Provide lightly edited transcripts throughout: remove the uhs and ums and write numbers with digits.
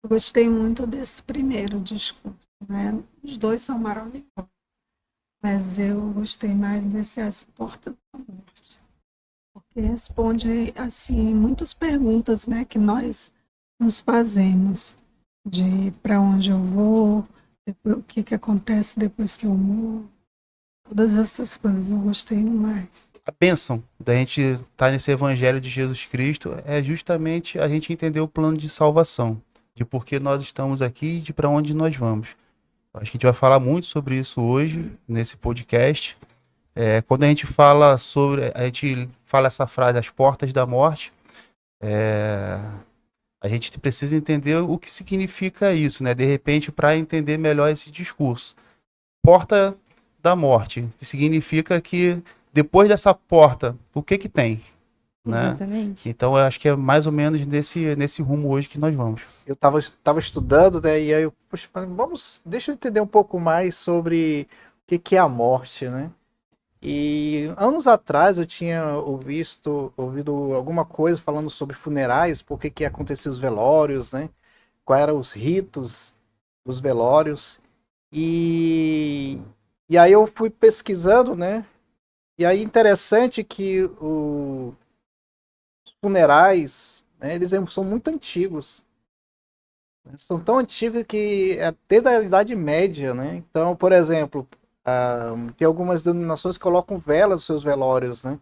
Eu gostei muito desse primeiro discurso, né? Os dois são maravilhosos, mas eu gostei mais desse As Portas da Morte, porque responde, assim, muitas perguntas, né, que nós nos fazemos, de para onde eu vou, depois, o que que acontece depois que eu morro, todas essas coisas eu gostei mais. A bênção da gente estar nesse evangelho de Jesus Cristo é justamente a gente entender o plano de salvação, de por que nós estamos aqui e de para onde nós vamos. Acho que a gente vai falar muito sobre isso hoje, nesse podcast. Quando a gente fala sobre, a gente fala essa frase, as portas da morte, é, a gente precisa entender o que significa isso, né? De repente, para entender melhor esse discurso. Porta da morte significa que depois dessa porta, o que que tem, né? Exatamente. Então, eu acho que é mais ou menos nesse rumo hoje que nós vamos. Eu tava estudando, né? E aí eu, poxa, deixa eu entender um pouco mais sobre o que que é a morte, né? E anos atrás eu tinha ouvido alguma coisa falando sobre funerais, por que que aconteciam os velórios, né? Quais eram os ritos dos velórios. E, e aí eu fui pesquisando, né? E aí interessante que os funerais, né, eles são muito antigos. São tão antigos que é desde a Idade Média, né? Então, por exemplo, tem algumas denominações que colocam velas nos seus velórios, né?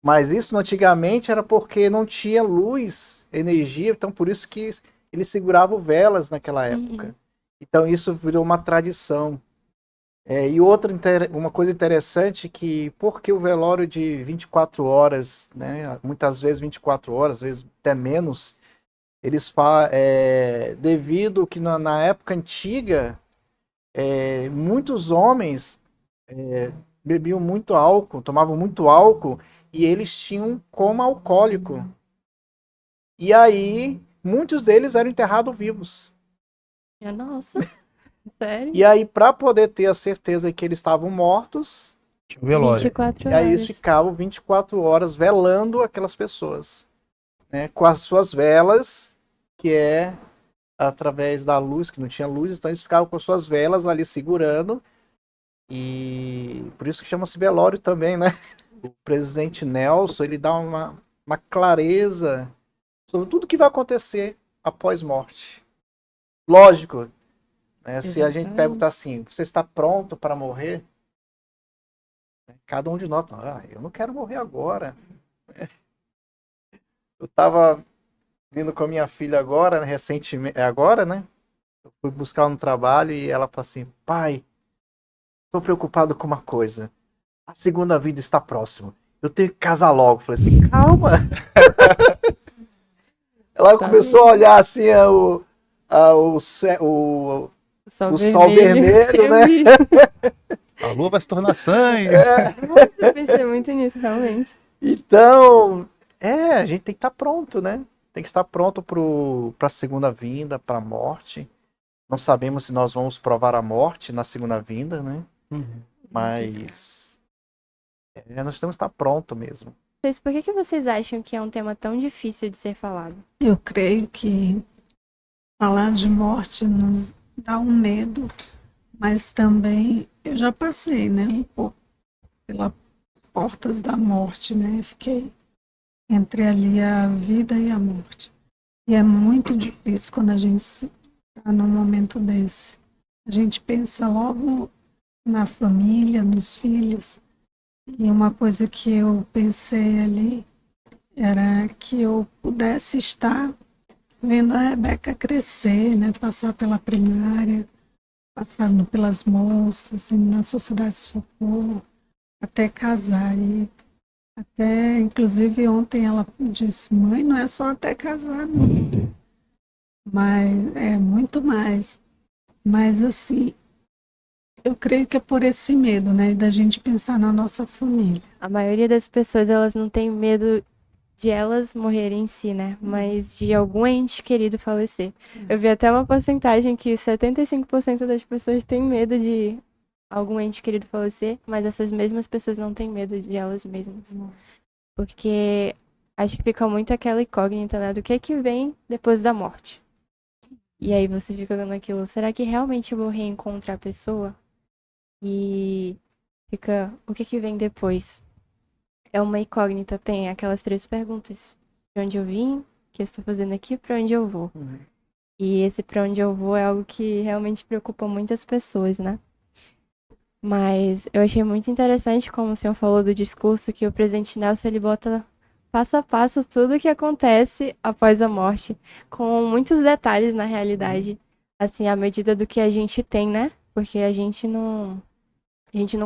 Mas isso antigamente era porque não tinha luz, energia, então por isso que eles seguravam velas naquela época. Uhum. Então isso virou uma tradição. E uma coisa interessante que porque o velório de 24 horas, né? Muitas vezes 24 horas, às vezes até menos, devido que na época antiga, muitos homens bebiam muito álcool, tomavam muito álcool e eles tinham coma alcoólico. E aí, muitos deles eram enterrados vivos. Nossa, sério? E aí, para poder ter a certeza que eles estavam mortos, Tinha o velório. 24 e aí eles horas. ficavam 24 horas velando aquelas pessoas, né, com as suas velas, que é através da luz, que não tinha luz, então eles ficavam com suas velas ali segurando. E por isso que chama-se velório também, né? O presidente Nelson, ele dá uma clareza sobre tudo que vai acontecer após morte. Lógico, né? Se a gente Exatamente. perguntar assim, você está pronto para morrer? Cada um de nós, eu não quero morrer agora. Eu estava vindo com a minha filha agora, recentemente, agora, né? Eu fui buscar ela no trabalho e ela falou assim, pai, estou preocupado com uma coisa. A segunda vida está próxima. Eu tenho que casar logo. Eu falei assim, calma. Ela Tá começou a vendo? olhar assim o O sol vermelho, Eu né? vi. A lua vai se tornar sangue. Nossa, eu pensei muito nisso, realmente. Então, a gente tem que estar pronto, né? Tem que estar pronto para a segunda vinda, para a morte. Não sabemos se nós vamos provar a morte na segunda vinda, né? Uhum. Mas nós temos que estar pronto mesmo. Mas por que vocês acham que é um tema tão difícil de ser falado? Eu creio que falar de morte nos dá um medo, mas também eu já passei, né, um pouco pelas portas da morte, né? Fiquei entre ali a vida e a morte. E é muito difícil quando a gente está num momento desse. A gente pensa logo na família, nos filhos. E uma coisa que eu pensei ali era que eu pudesse estar vendo a Rebeca crescer, né? Passar pela primária, passando pelas moças, assim, na Sociedade de Socorro, até casar. E até, inclusive, ontem ela disse, mãe, não é só até casar, não. Mas é muito mais. Mas, assim, eu creio que é por esse medo, né? Da gente pensar na nossa família. A maioria das pessoas, elas não tem medo de elas morrerem em si, né? Mas de algum ente querido falecer. Eu vi até uma porcentagem que 75% das pessoas têm medo de algum ente querido falecer, mas essas mesmas pessoas não têm medo de elas mesmas. Porque acho que fica muito aquela incógnita, né? Do que vem depois da morte. E aí você fica dando aquilo, será que realmente eu vou reencontrar a pessoa? E fica, o que que vem depois? É uma incógnita, tem aquelas 3 perguntas. De onde eu vim, o que eu estou fazendo aqui, para onde eu vou? Uhum. E esse para onde eu vou é algo que realmente preocupa muitas pessoas, né? Mas eu achei muito interessante como o senhor falou do discurso que o presidente Nelson ele bota passo a passo tudo o que acontece após a morte, com muitos detalhes na realidade, assim, à medida do que a gente tem, né? Porque a gente não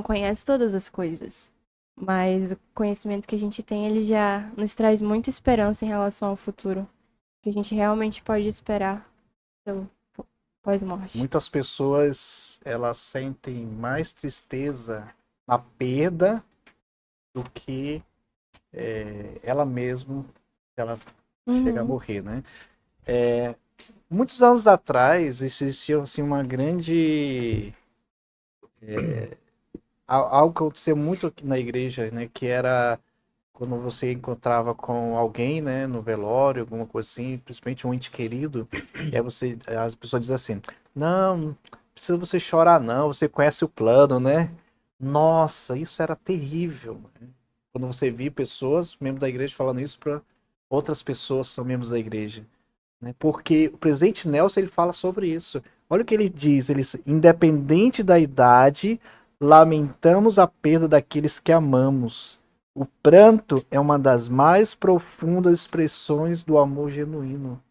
conhece todas as coisas, mas o conhecimento que a gente tem, ele já nos traz muita esperança em relação ao futuro, que a gente realmente pode esperar pelo pós-morte. Muitas pessoas elas sentem mais tristeza na perda do que ela mesma ela chega a Uhum. morrer, né? Muitos anos atrás existia assim uma grande algo que acontecia muito aqui na igreja, né? Que era quando você encontrava com alguém, né, no velório, alguma coisa assim, principalmente um ente querido, e aí as pessoas dizem assim, não precisa você chorar não, você conhece o plano, né? Nossa, isso era terrível, né? Quando você via pessoas, membros da igreja, falando isso para outras pessoas que são membros da igreja, né? Porque o presidente Nelson ele fala sobre isso. Olha o que ele diz, ele diz, independente da idade, lamentamos a perda daqueles que amamos. O pranto é uma das mais profundas expressões do amor genuíno.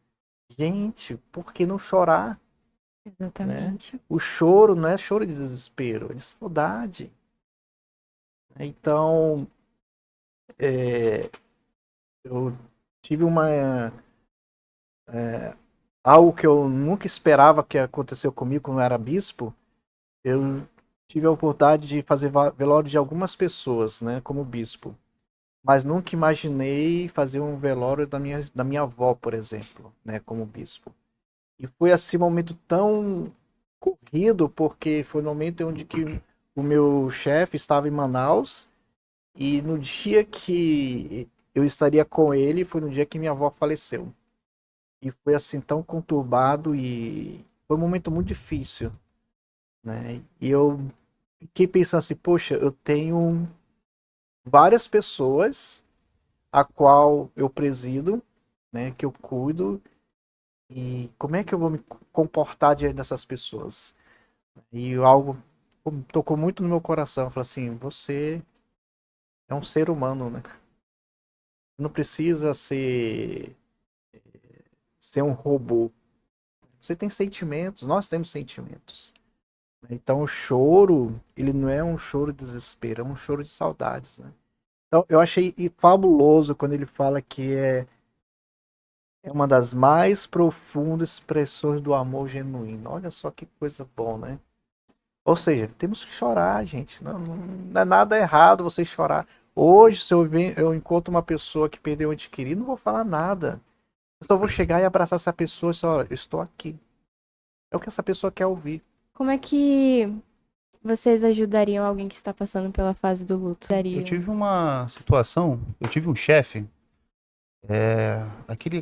Gente, por que não chorar, né? Exatamente. O choro não é choro de desespero, é de saudade. Então, eu tive algo que eu nunca esperava que aconteceu comigo quando eu era bispo. Eu tive a oportunidade de fazer velório de algumas pessoas, né, como bispo. Mas nunca imaginei fazer um velório da minha avó, por exemplo, né, como bispo. E foi assim um momento tão corrido, porque foi no momento onde que o meu chefe estava em Manaus e no dia que eu estaria com ele, foi no dia que minha avó faleceu. E foi assim tão conturbado e foi um momento muito difícil, né? E eu fiquei pensando assim, poxa, eu tenho várias pessoas a qual eu presido, né, que eu cuido, e como é que eu vou me comportar diante dessas pessoas? E algo tocou muito no meu coração, falei assim, você é um ser humano, né? Não precisa ser um robô. Você tem sentimentos, nós temos sentimentos. Então o choro, ele não é um choro de desespero, é um choro de saudades, né? Então eu achei fabuloso quando ele fala que é uma das mais profundas expressões do amor genuíno. Olha só que coisa boa, né? Ou seja, temos que chorar, gente. Não é nada errado você chorar. Hoje, se eu encontro uma pessoa que perdeu um ente querido, não vou falar nada. Eu só vou chegar e abraçar essa pessoa e só, olha, eu estou aqui. É o que essa pessoa quer ouvir. Como é que vocês ajudariam alguém que está passando pela fase do luto? Eu tive uma situação, eu tive um chefe,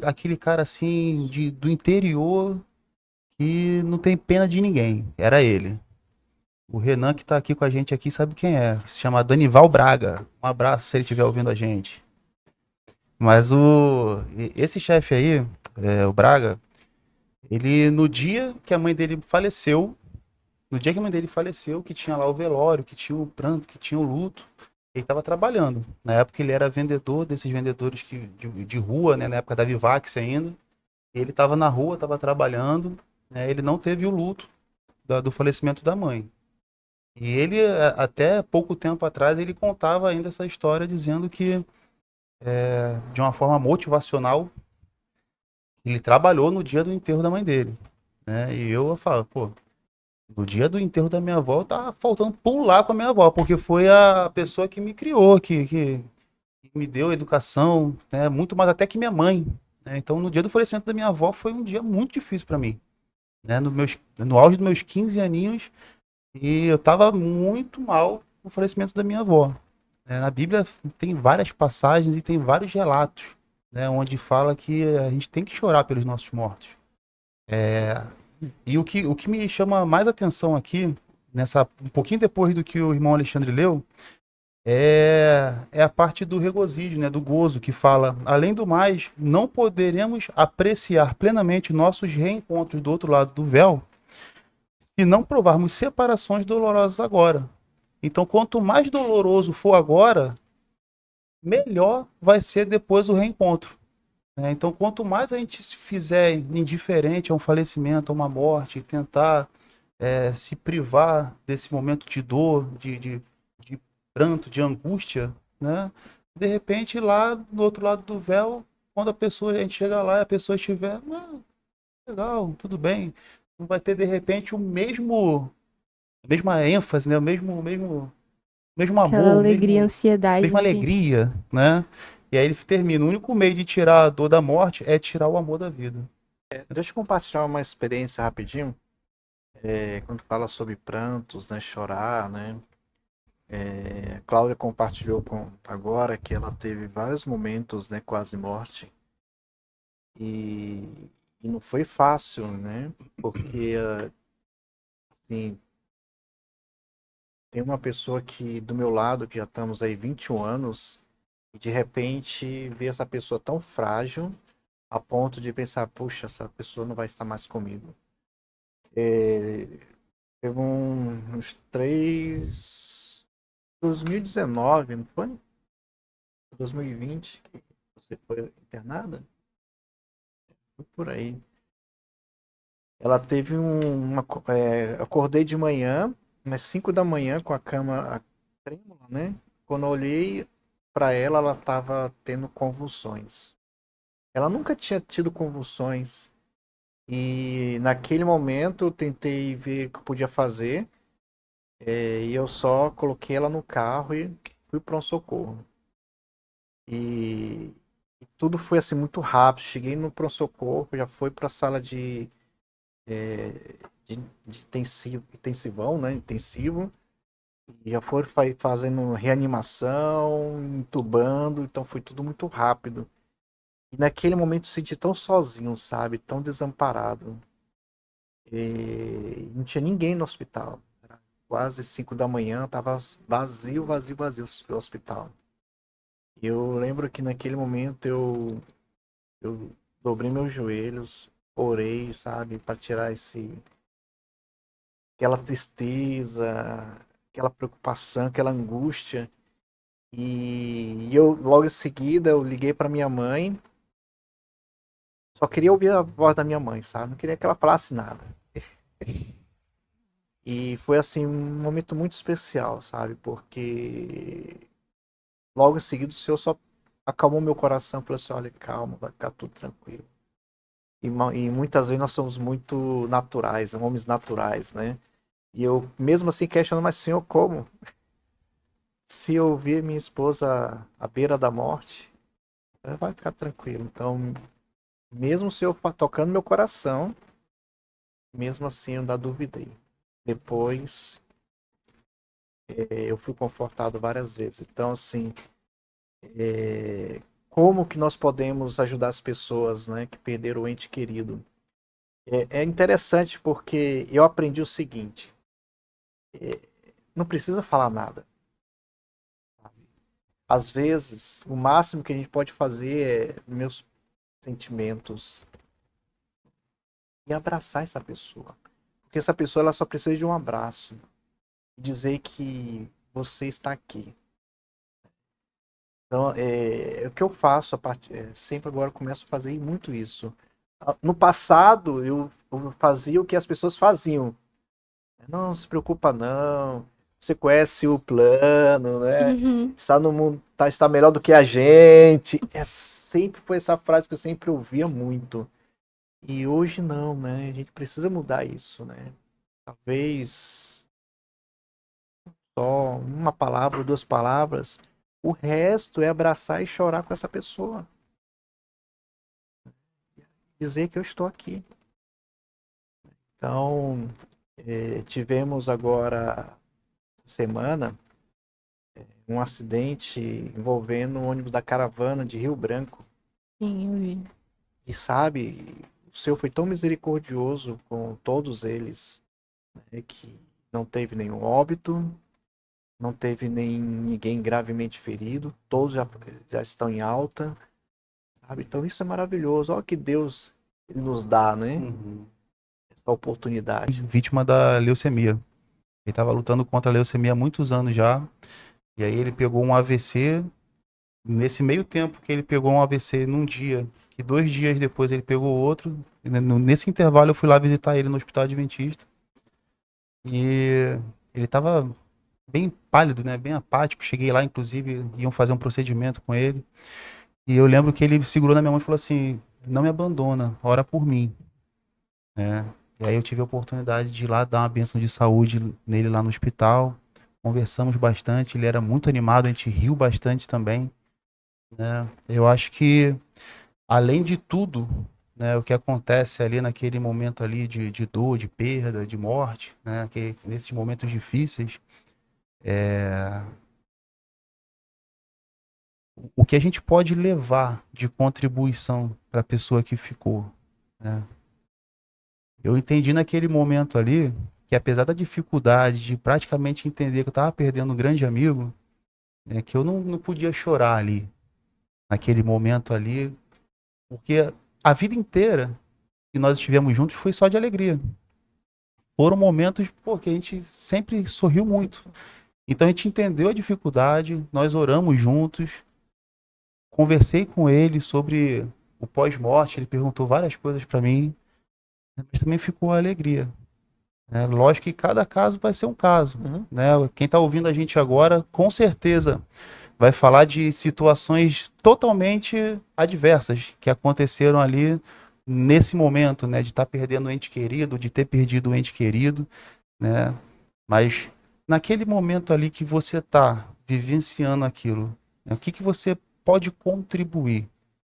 aquele cara assim do interior que não tem pena de ninguém. Era ele. O Renan que tá aqui com a gente aqui sabe quem é. Se chama Danival Braga. Um abraço se ele estiver ouvindo a gente. Mas esse chefe aí, o Braga, ele no dia que a mãe dele faleceu, no dia que a mãe dele faleceu, que tinha lá o velório, que tinha o pranto, que tinha o luto, ele estava trabalhando. Na época ele era vendedor desses vendedores de rua, né? Na época da Vivax ainda. Ele estava na rua, estava trabalhando, né? Ele não teve o luto do falecimento da mãe. E ele, até pouco tempo atrás, ele contava ainda essa história dizendo que, de uma forma motivacional, ele trabalhou no dia do enterro da mãe dele, né? E eu falava, pô, no dia do enterro da minha avó, eu tava faltando pular com a minha avó, porque foi a pessoa que me criou, que me deu educação, né? Muito mais até que minha mãe, né? Então, no dia do falecimento da minha avó, foi um dia muito difícil para mim, né? No auge dos meus 15 aninhos, e eu tava muito mal com o falecimento da minha avó. Na Bíblia tem várias passagens e tem vários relatos, né? Onde fala que a gente tem que chorar pelos nossos mortos. E o que me chama mais atenção aqui, um pouquinho depois do que o irmão Alexandre leu, é a parte do regozijo, né, do gozo, que fala, além do mais, não poderemos apreciar plenamente nossos reencontros do outro lado do véu se não provarmos separações dolorosas agora. Então, quanto mais doloroso for agora, melhor vai ser depois o reencontro, né? Então, quanto mais a gente se fizer indiferente a um falecimento, a uma morte, tentar se privar desse momento de dor, de pranto, de angústia, né? De repente, lá do outro lado do véu, quando a gente chega lá e a pessoa estiver, legal, tudo bem, não vai ter de repente a mesma ênfase, né? O mesmo Aquela amor, alegria, mesma ansiedade que. alegria, né? E aí ele termina, o único meio de tirar a dor da morte é tirar o amor da vida. Deixa eu compartilhar uma experiência rapidinho. Quando fala sobre prantos, né, chorar, né? A Cláudia compartilhou agora que ela teve vários momentos, né, quase morte. E não foi fácil, né? Porque assim, tem uma pessoa que do meu lado, que já estamos aí 21 anos, e de repente ver essa pessoa tão frágil a ponto de pensar, puxa, essa pessoa não vai estar mais comigo. Teve uns 2019, não foi? 2020 que você foi internada? Foi por aí. Ela teve acordei de manhã, umas 5 da manhã, com a cama trêmula, né? Quando eu olhei para ela, ela estava tendo convulsões. Ela nunca tinha tido convulsões. E naquele momento eu tentei ver o que eu podia fazer. E eu só coloquei ela no carro e fui para um socorro. E, e tudo foi assim muito rápido. Cheguei no pronto-socorro, já foi para a sala de intensivão, né? Intensivo. E já foram fazendo reanimação, entubando, então foi tudo muito rápido. E naquele momento eu senti tão sozinho, sabe? Tão desamparado. E não tinha ninguém no hospital. Era quase 5 da manhã, tava vazio, vazio, vazio o hospital. E eu lembro que naquele momento eu dobrei meus joelhos, orei, sabe, para tirar aquela tristeza, aquela preocupação, aquela angústia. E eu logo em seguida eu liguei para minha mãe. Só queria ouvir a voz da minha mãe, sabe? Não queria que ela falasse nada. E foi assim um momento muito especial, sabe? Porque logo em seguida o Senhor só acalmou meu coração, falou assim: olha, calma, vai ficar tudo tranquilo. E muitas vezes nós somos muito naturais, homens naturais, né? E eu mesmo assim questiono, mas Senhor, como? Se eu ver minha esposa à beira da morte, ela vai ficar tranquilo. Então, mesmo o Senhor tocando meu coração, mesmo assim eu ainda duvidei. Depois eu fui confortado várias vezes. Então, assim, como que nós podemos ajudar as pessoas, né, que perderam o ente querido? É interessante porque eu aprendi o seguinte: não precisa falar nada. Às vezes, o máximo que a gente pode fazer é meus sentimentos e abraçar essa pessoa. Porque essa pessoa ela só precisa de um abraço. Dizer que você está aqui. Então, o que eu faço sempre agora eu começo a fazer muito isso. No passado, eu fazia o que as pessoas faziam. Não se preocupa não. Você conhece o plano, né? Uhum. Está no mundo, está melhor do que a gente. Sempre foi essa frase que eu sempre ouvia muito. E hoje não, né? A gente precisa mudar isso, né? Talvez só uma palavra ou duas palavras. O resto é abraçar e chorar com essa pessoa. Dizer que eu estou aqui. Então, tivemos agora, essa semana, um acidente envolvendo o ônibus da caravana de Rio Branco. Sim, eu vi. E sabe, o Senhor foi tão misericordioso com todos eles, né, que não teve nenhum óbito, não teve ninguém gravemente ferido, todos já estão em alta, sabe? Então isso é maravilhoso. Olha que Deus ele nos dá, né? Essa oportunidade. Vítima da leucemia. Ele estava lutando contra a leucemia há muitos anos já. E aí ele pegou um AVC. Nesse meio tempo que ele pegou um AVC num dia, que 2 dias depois ele pegou outro. Nesse intervalo eu fui lá visitar ele no Hospital Adventista. E ele estava bem pálido, né? Bem apático. Cheguei lá, inclusive, iam fazer um procedimento com ele. E eu lembro que ele segurou na minha mão e falou assim: não me abandona, ora por mim. Né? E aí eu tive a oportunidade de ir lá dar uma bênção de saúde nele lá no hospital. Conversamos bastante, ele era muito animado, a gente riu bastante também. Né? Eu acho que, além de tudo, né, o que acontece ali naquele momento ali de dor, de perda, de morte, né, que, nesses momentos difíceis, o que a gente pode levar de contribuição para a pessoa que ficou. Né? Eu entendi naquele momento ali que, apesar da dificuldade de praticamente entender que eu estava perdendo um grande amigo, né, que eu não podia chorar ali, naquele momento ali, porque a vida inteira que nós estivemos juntos foi só de alegria. Foram momentos, pô, que a gente sempre sorriu muito. Então a gente entendeu a dificuldade, nós oramos juntos, conversei com ele sobre o pós-morte, ele perguntou várias coisas para mim, mas também ficou a alegria. Né? Lógico que cada caso vai ser um caso. Né? Quem está ouvindo a gente agora, com certeza, vai falar de situações totalmente adversas que aconteceram ali nesse momento, né? De estar perdendo um ente querido, de ter perdido um ente querido, né? Mas naquele momento ali que você está vivenciando aquilo, né? O que você pode contribuir?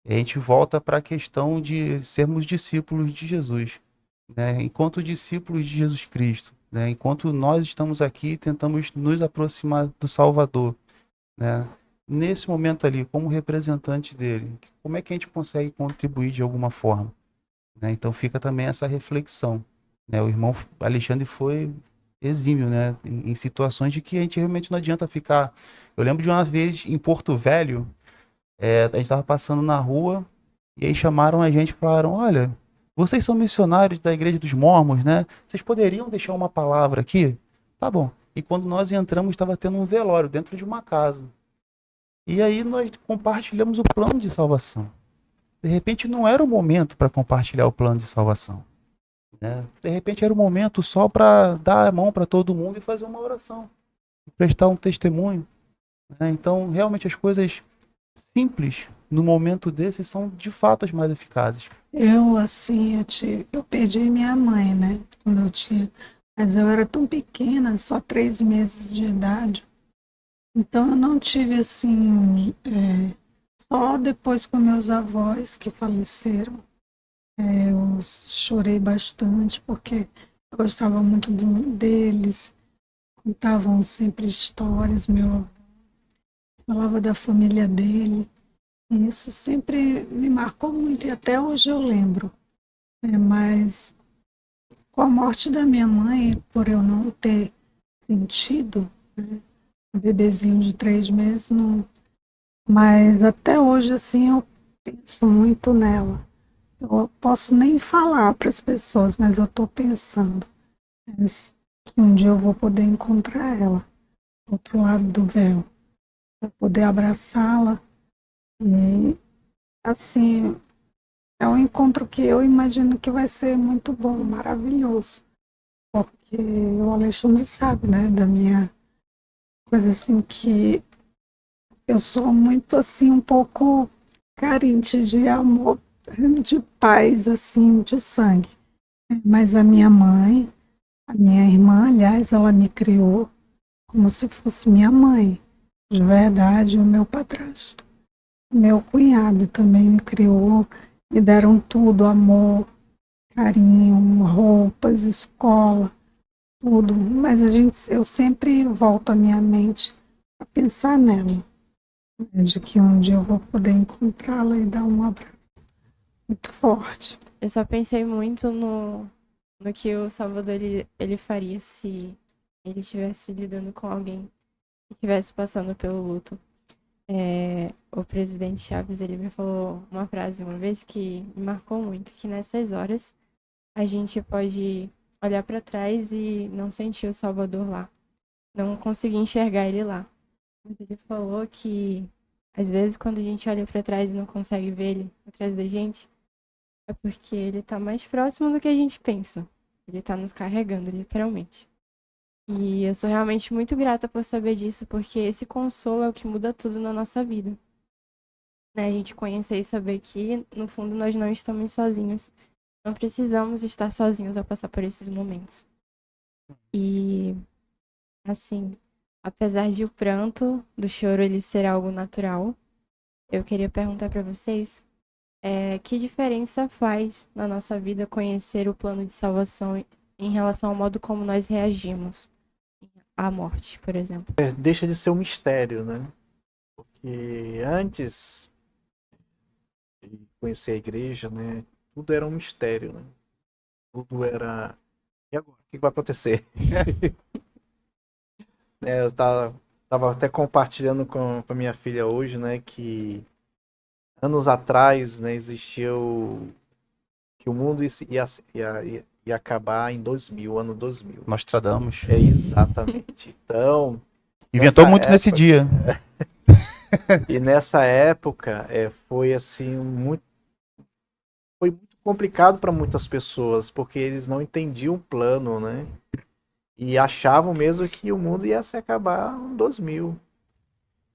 E a gente volta para a questão de sermos discípulos de Jesus. Né? Enquanto discípulos de Jesus Cristo, né? Enquanto nós estamos aqui, tentamos nos aproximar do Salvador, né? Nesse momento ali, como representante dele, como é que a gente consegue contribuir de alguma forma? Né? Então fica também essa reflexão. Né? O irmão Alexandre foi exímio, né? Em situações de que a gente realmente não adianta ficar. Eu lembro de uma vez em Porto Velho, a gente estava passando na rua e aí chamaram a gente e falaram: olha, vocês são missionários da Igreja dos Mórmons, né? Vocês poderiam deixar uma palavra aqui? Tá bom. E quando nós entramos, estava tendo um velório dentro de uma casa. E aí nós compartilhamos o plano de salvação. De repente não era o momento para compartilhar o plano de salvação. Né? De repente era o momento só para dar a mão para todo mundo e fazer uma oração. E prestar um testemunho. Né? Então, realmente as coisas simples no momento desse são de fato as mais eficazes. Eu, assim, eu perdi minha mãe, né? Quando eu tinha. Mas eu era tão pequena, só 3 meses de idade. Então eu não tive, assim. Só depois com meus avós que faleceram. Eu chorei bastante, porque eu gostava muito deles. Contavam sempre histórias, meu avô falava da família dele. E isso sempre me marcou muito, e até hoje eu lembro. Mas com a morte da minha mãe, por eu não ter sentido, né, um bebezinho de 3 meses, não... Mas até hoje, assim, eu penso muito nela. Eu posso nem falar para as pessoas, mas eu estou pensando que um dia eu vou poder encontrar ela do outro lado do véu, para poder abraçá-la. E, assim, é um encontro que eu imagino que vai ser muito bom, maravilhoso. Porque o Alexandre sabe, né, da minha coisa assim, que eu sou muito, assim, um pouco carente de amor, de paz, assim, de sangue. Mas a minha mãe, a minha irmã, aliás, ela me criou como se fosse minha mãe, de verdade, o meu padrasto. Meu cunhado também me criou, me deram tudo, amor, carinho, roupas, escola, tudo. Mas eu sempre volto a minha mente a pensar nela, né, de que um dia eu vou poder encontrá-la e dar um abraço muito forte. eu só pensei muito no que o Salvador ele faria se ele estivesse lidando com alguém que estivesse passando pelo luto. O presidente Chaves, ele me falou uma frase uma vez que me marcou muito, que nessas horas a gente pode olhar para trás e não sentir o Salvador lá, não conseguir enxergar ele lá. Mas ele falou que às vezes quando a gente olha para trás e não consegue ver ele atrás da gente, é porque ele tá mais próximo do que a gente pensa. Ele tá nos carregando, literalmente. E eu sou realmente muito grata por saber disso, porque esse consolo é o que muda tudo na nossa vida. Né? A gente conhecer e saber que, no fundo, nós não estamos sozinhos. Não precisamos estar sozinhos ao passar por esses momentos. E, assim, apesar de o pranto, do choro, ele ser algo natural, eu queria perguntar para vocês que diferença faz na nossa vida conhecer o plano de salvação em relação ao modo como nós reagimos à morte, por exemplo. Deixa de ser um mistério, né? Porque antes de conhecer a igreja, né? Tudo era um mistério, né? Tudo era... E agora? O que vai acontecer? Eu tava até compartilhando com a minha filha hoje, né? Que anos atrás, né? Existia que o mundo ia acabar em 2000, ano 2000. Nostradamus. Exatamente. Então... Inventou muito nesse dia. E nessa época foi assim foi muito complicado para muitas pessoas, porque eles não entendiam o plano, né? E achavam mesmo que o mundo ia se acabar em 2000,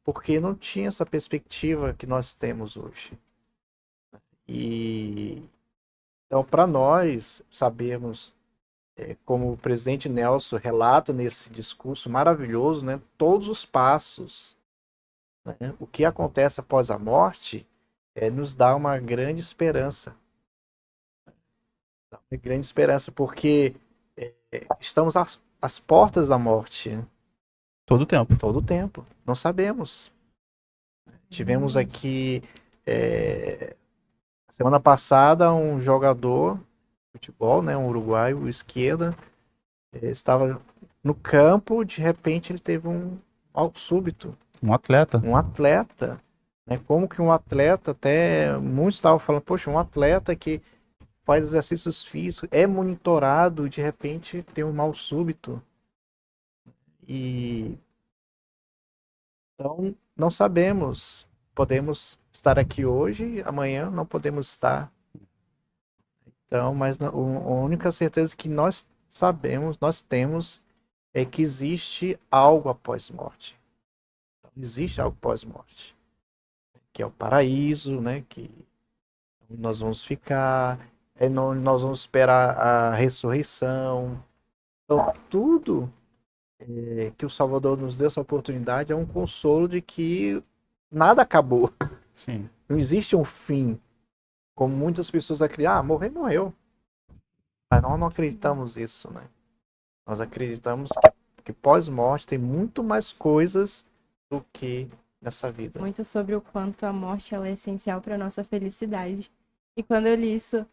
porque não tinha essa perspectiva que nós temos hoje. E então, para nós sabermos, como o presidente Nelson relata nesse discurso maravilhoso, né? Todos os passos, né? O que acontece após a morte nos dá uma grande esperança. Uma grande esperança, porque estamos às portas da morte. Todo o tempo. Todo o tempo. Não sabemos. Tivemos aqui, semana passada, um jogador de futebol, né, um uruguaio, o Esquerda, estava no campo, de repente ele teve um mal súbito. Um atleta. Um atleta, né? Como que um atleta, até muitos estavam falando, poxa, um atleta que faz exercícios físicos, é monitorado, de repente tem um mal súbito. E então não sabemos, podemos estar aqui hoje, amanhã não podemos estar. Então, mas a única certeza que nós sabemos, nós temos, é que existe algo após morte. Existe algo pós-morte, que é o paraíso, né? Que nós vamos ficar, nós vamos esperar a ressurreição. Então, tudo que o Salvador nos deu essa oportunidade é um consolo de que nada acabou. Sim. Não existe um fim, como muitas pessoas acreditam. Morreu. Mas nós não acreditamos nisso, né? Nós acreditamos que pós-morte tem muito mais coisas do que nessa vida. Muito sobre o quanto a morte ela é essencial para nossa felicidade. E quando eu li isso,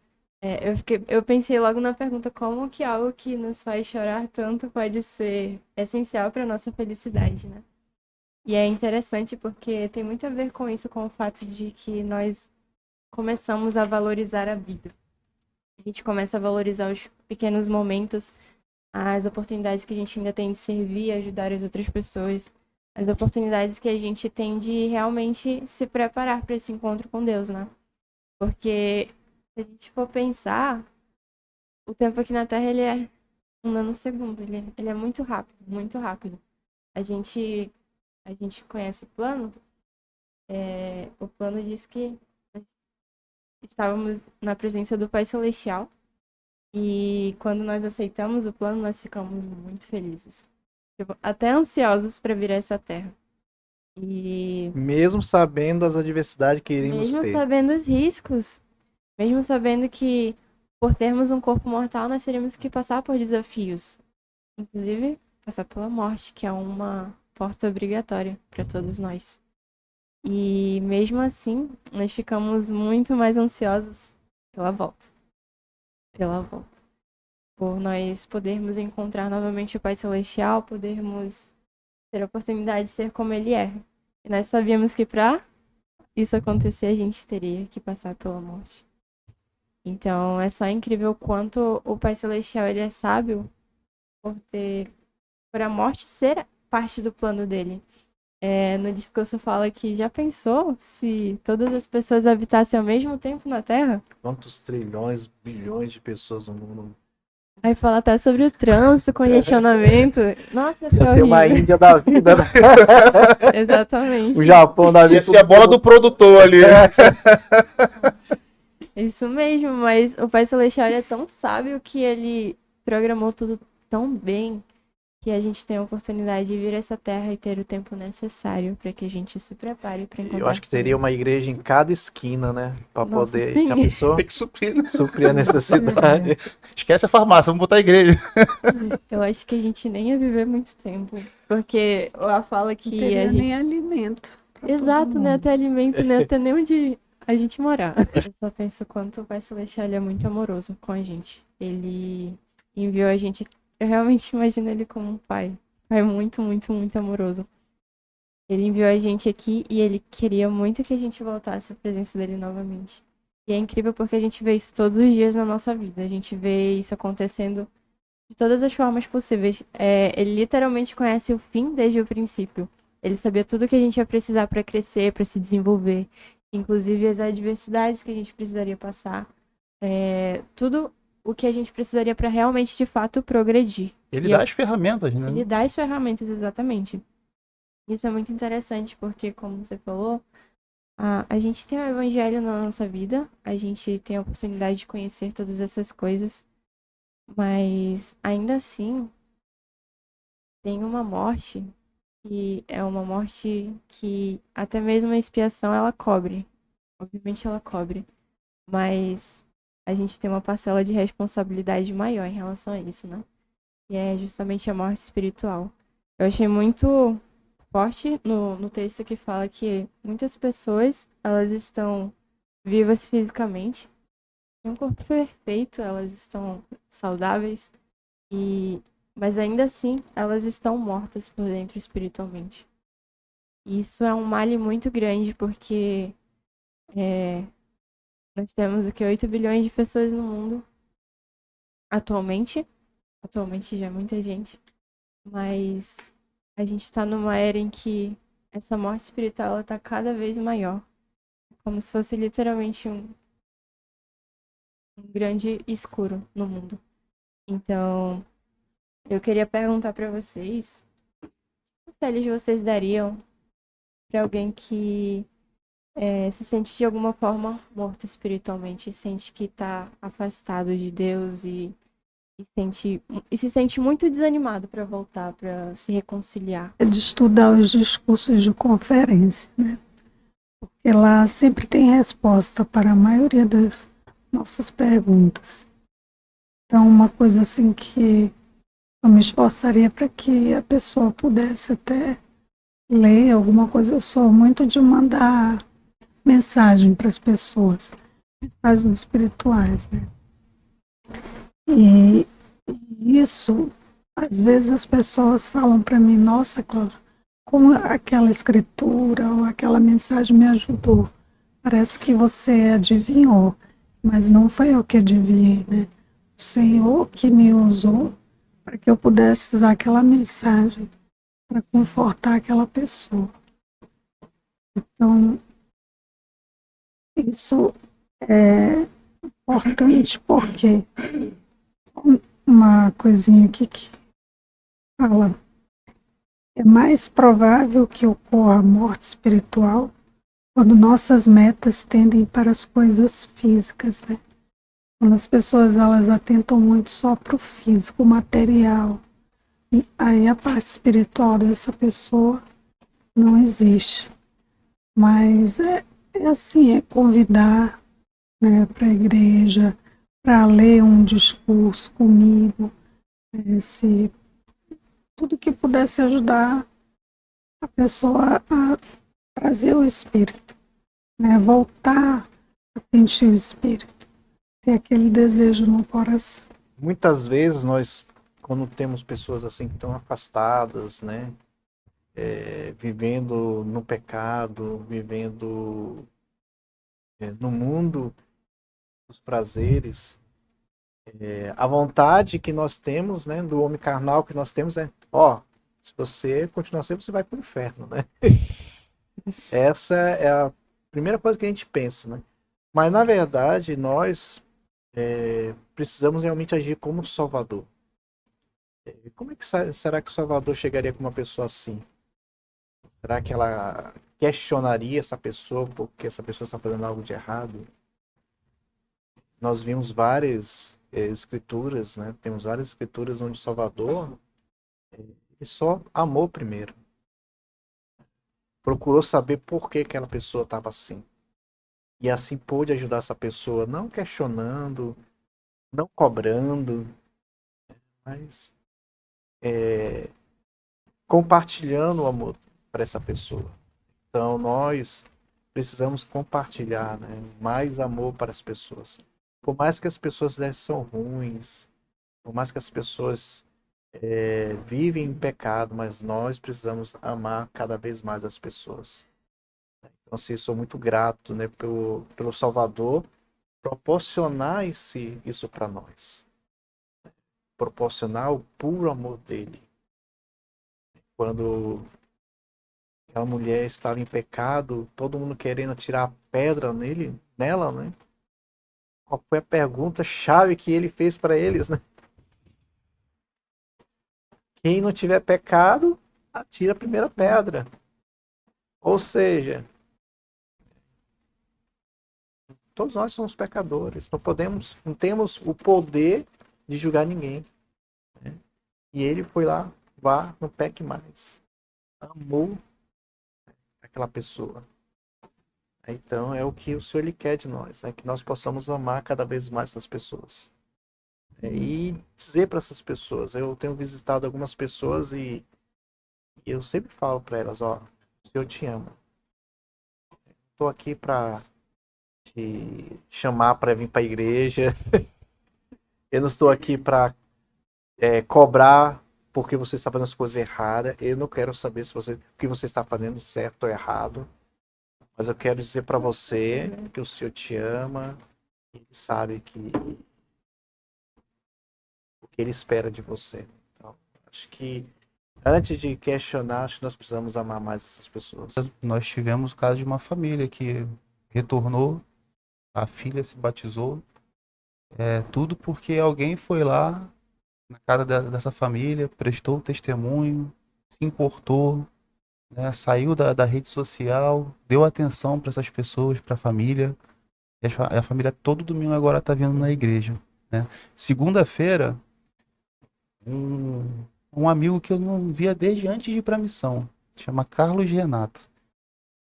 eu pensei logo na pergunta como que algo que nos faz chorar tanto pode ser essencial para nossa felicidade, né? E é interessante porque tem muito a ver com isso, com o fato de que nós começamos a valorizar a vida. A gente começa a valorizar os pequenos momentos, as oportunidades que a gente ainda tem de servir e ajudar as outras pessoas, as oportunidades que a gente tem de realmente se preparar para esse encontro com Deus, né? Porque se a gente for pensar, o tempo aqui na Terra, ele é um nanosegundo, ele é muito rápido, muito rápido. A gente conhece o plano, o plano diz que estávamos na presença do Pai Celestial e quando nós aceitamos o plano, nós ficamos muito felizes. Até ansiosos para vir a essa terra. E mesmo sabendo as adversidades que iríamos ter. Mesmo sabendo os riscos. Mesmo sabendo que por termos um corpo mortal, nós teríamos que passar por desafios. Inclusive, passar pela morte, que é uma porta obrigatória para todos nós. E mesmo assim, nós ficamos muito mais ansiosos pela volta. pela volta. Por nós podermos encontrar novamente o Pai Celestial, podermos ter a oportunidade de ser como Ele é. E nós sabíamos que para isso acontecer, a gente teria que passar pela morte. Então, é só incrível o quanto o Pai Celestial ele é sábio por a morte ser parte do plano dele. No discurso fala que já pensou se todas as pessoas habitassem ao mesmo tempo na Terra? Quantos trilhões, bilhões de pessoas no mundo? Aí fala até sobre o trânsito, congestionamento. Nossa, foi Ia ser uma horrível. Índia da vida, né? Exatamente. O Japão da vida. Ia ser a bola do produtor ali. Isso mesmo, mas o Pai Celestial ele é tão sábio que ele programou tudo tão bem que a gente tem a oportunidade de vir a essa terra e ter o tempo necessário para que a gente se prepare para encontrar. Eu acho que teria uma igreja em cada esquina, né? Pra Nossa, poder. sim. Já pensou? Tem que suprir, né? Suprir a necessidade. Esquece a farmácia, vamos botar a igreja. Eu acho que a gente nem ia viver muito tempo, porque lá fala Não que teria a gente... nem alimento. pra todo Exato, né? mundo. Até alimento, né? Até nem onde a gente morar. Eu só penso o quanto o Pai Celestial ele é muito amoroso com a gente. Ele enviou a gente. Eu realmente imagino ele como um pai. Pai muito, muito, muito amoroso. Ele enviou a gente aqui e ele queria muito que a gente voltasse à presença dele novamente. E é incrível porque a gente vê isso todos os dias na nossa vida. A gente vê isso acontecendo de todas as formas possíveis. Ele literalmente conhece o fim desde o princípio. Ele sabia tudo que a gente ia precisar para crescer, para se desenvolver. Inclusive as adversidades que a gente precisaria passar. Tudo o que a gente precisaria para realmente, de fato, progredir. Ele E dá as ferramentas, né? Ele dá as ferramentas, exatamente. Isso é muito interessante, porque, como você falou, a gente tem o evangelho na nossa vida, a gente tem a oportunidade de conhecer todas essas coisas, mas ainda assim, tem uma morte, que é uma morte que até mesmo a expiação ela cobre. Obviamente ela cobre, mas a gente tem uma parcela de responsabilidade maior em relação a isso, né? E é justamente a morte espiritual. Eu achei muito forte no texto que fala que muitas pessoas, elas estão vivas fisicamente, têm um corpo perfeito, elas estão saudáveis, mas ainda assim, elas estão mortas por dentro espiritualmente. E isso é um male muito grande, porque nós temos 8 bilhões de pessoas no mundo atualmente. Atualmente já é muita gente. Mas a gente está numa era em que essa morte espiritual está cada vez maior. Como se fosse literalmente um grande escuro no mundo. Então, eu queria perguntar para vocês, que conselhos vocês dariam para alguém que se sente de alguma forma morto espiritualmente, sente que está afastado de Deus e se sente muito desanimado para voltar, para se reconciliar. É de estudar os discursos de conferência, né? Porque lá sempre tem resposta para a maioria das nossas perguntas. Então, uma coisa assim que eu me esforçaria para que a pessoa pudesse até ler alguma coisa. Eu sou muito de mandar mensagem para as pessoas, mensagens espirituais, né? E isso, às vezes as pessoas falam para mim, nossa, Cláudia, como aquela escritura ou aquela mensagem me ajudou. Parece que você adivinhou, mas não foi eu que adivinhei, né? O Senhor que me usou para que eu pudesse usar aquela mensagem para confortar aquela pessoa. Então, isso é importante porque uma coisinha aqui que fala, é mais provável que ocorra a morte espiritual quando nossas metas tendem para as coisas físicas, né? Quando as pessoas elas atentam muito só para o físico, o material, e aí a parte espiritual dessa pessoa não existe. Mas é assim, é convidar, né, para a igreja, para ler um discurso comigo, se tudo que pudesse ajudar a pessoa a trazer o espírito, né, voltar a sentir o espírito. ter aquele desejo no coração. Muitas vezes nós, quando temos pessoas assim que estão afastadas, né, vivendo no pecado, vivendo no mundo dos prazeres, a vontade que nós temos, né, do homem carnal que nós temos é, ó, se você continuar assim, você vai para o inferno, né? Essa é a primeira coisa que a gente pensa, né? Mas na verdade nós precisamos realmente agir como Salvador. Como é que será que o Salvador chegaria com uma pessoa assim? Será que ela questionaria essa pessoa porque essa pessoa está fazendo algo de errado? Nós vimos várias escrituras, né? Temos várias escrituras onde o Salvador ele só amou primeiro. Procurou saber por que aquela pessoa estava assim. E assim pôde ajudar essa pessoa, não questionando, não cobrando, mas compartilhando o amor para essa pessoa. Então nós precisamos compartilhar, né, mais amor para as pessoas. Por mais que as pessoas são ruins, por mais que as pessoas vivem em pecado, mas nós precisamos amar cada vez mais as pessoas. Então, assim, sou muito grato, né, pelo Salvador proporcionar isso para nós. Proporcionar o puro amor dele. Quando aquela mulher estava em pecado, todo mundo querendo tirar a pedra nela, né? Qual foi a pergunta chave que ele fez para eles, né? Quem não tiver pecado, atira a primeira pedra. Ou seja, todos nós somos pecadores. Não temos o poder de julgar ninguém. Né? E ele foi lá, vá, não peque mais. Amou aquela pessoa. Então é o que o Senhor ele quer de nós, né? Que nós possamos amar cada vez mais essas pessoas. E dizer para essas pessoas, eu tenho visitado algumas pessoas e eu sempre falo para elas, ó, o Senhor te ama. Estou aqui para te chamar para vir para a igreja. Eu não estou aqui para cobrar porque você está fazendo as coisas erradas. Eu não quero saber se o que você está fazendo certo ou errado. Mas eu quero dizer para você que o Senhor te ama e sabe o que ele espera de você. Então, acho que antes de questionar, acho que nós precisamos amar mais essas pessoas. Nós tivemos o caso de uma família que retornou, a filha se batizou, tudo porque alguém foi lá na casa dessa família, prestou testemunho, se importou, né, saiu da rede social, deu atenção para essas pessoas, para a família. E a família todo domingo agora está vindo na igreja. Né? Segunda-feira, um amigo que eu não via desde antes de ir para a missão, chama Carlos Renato.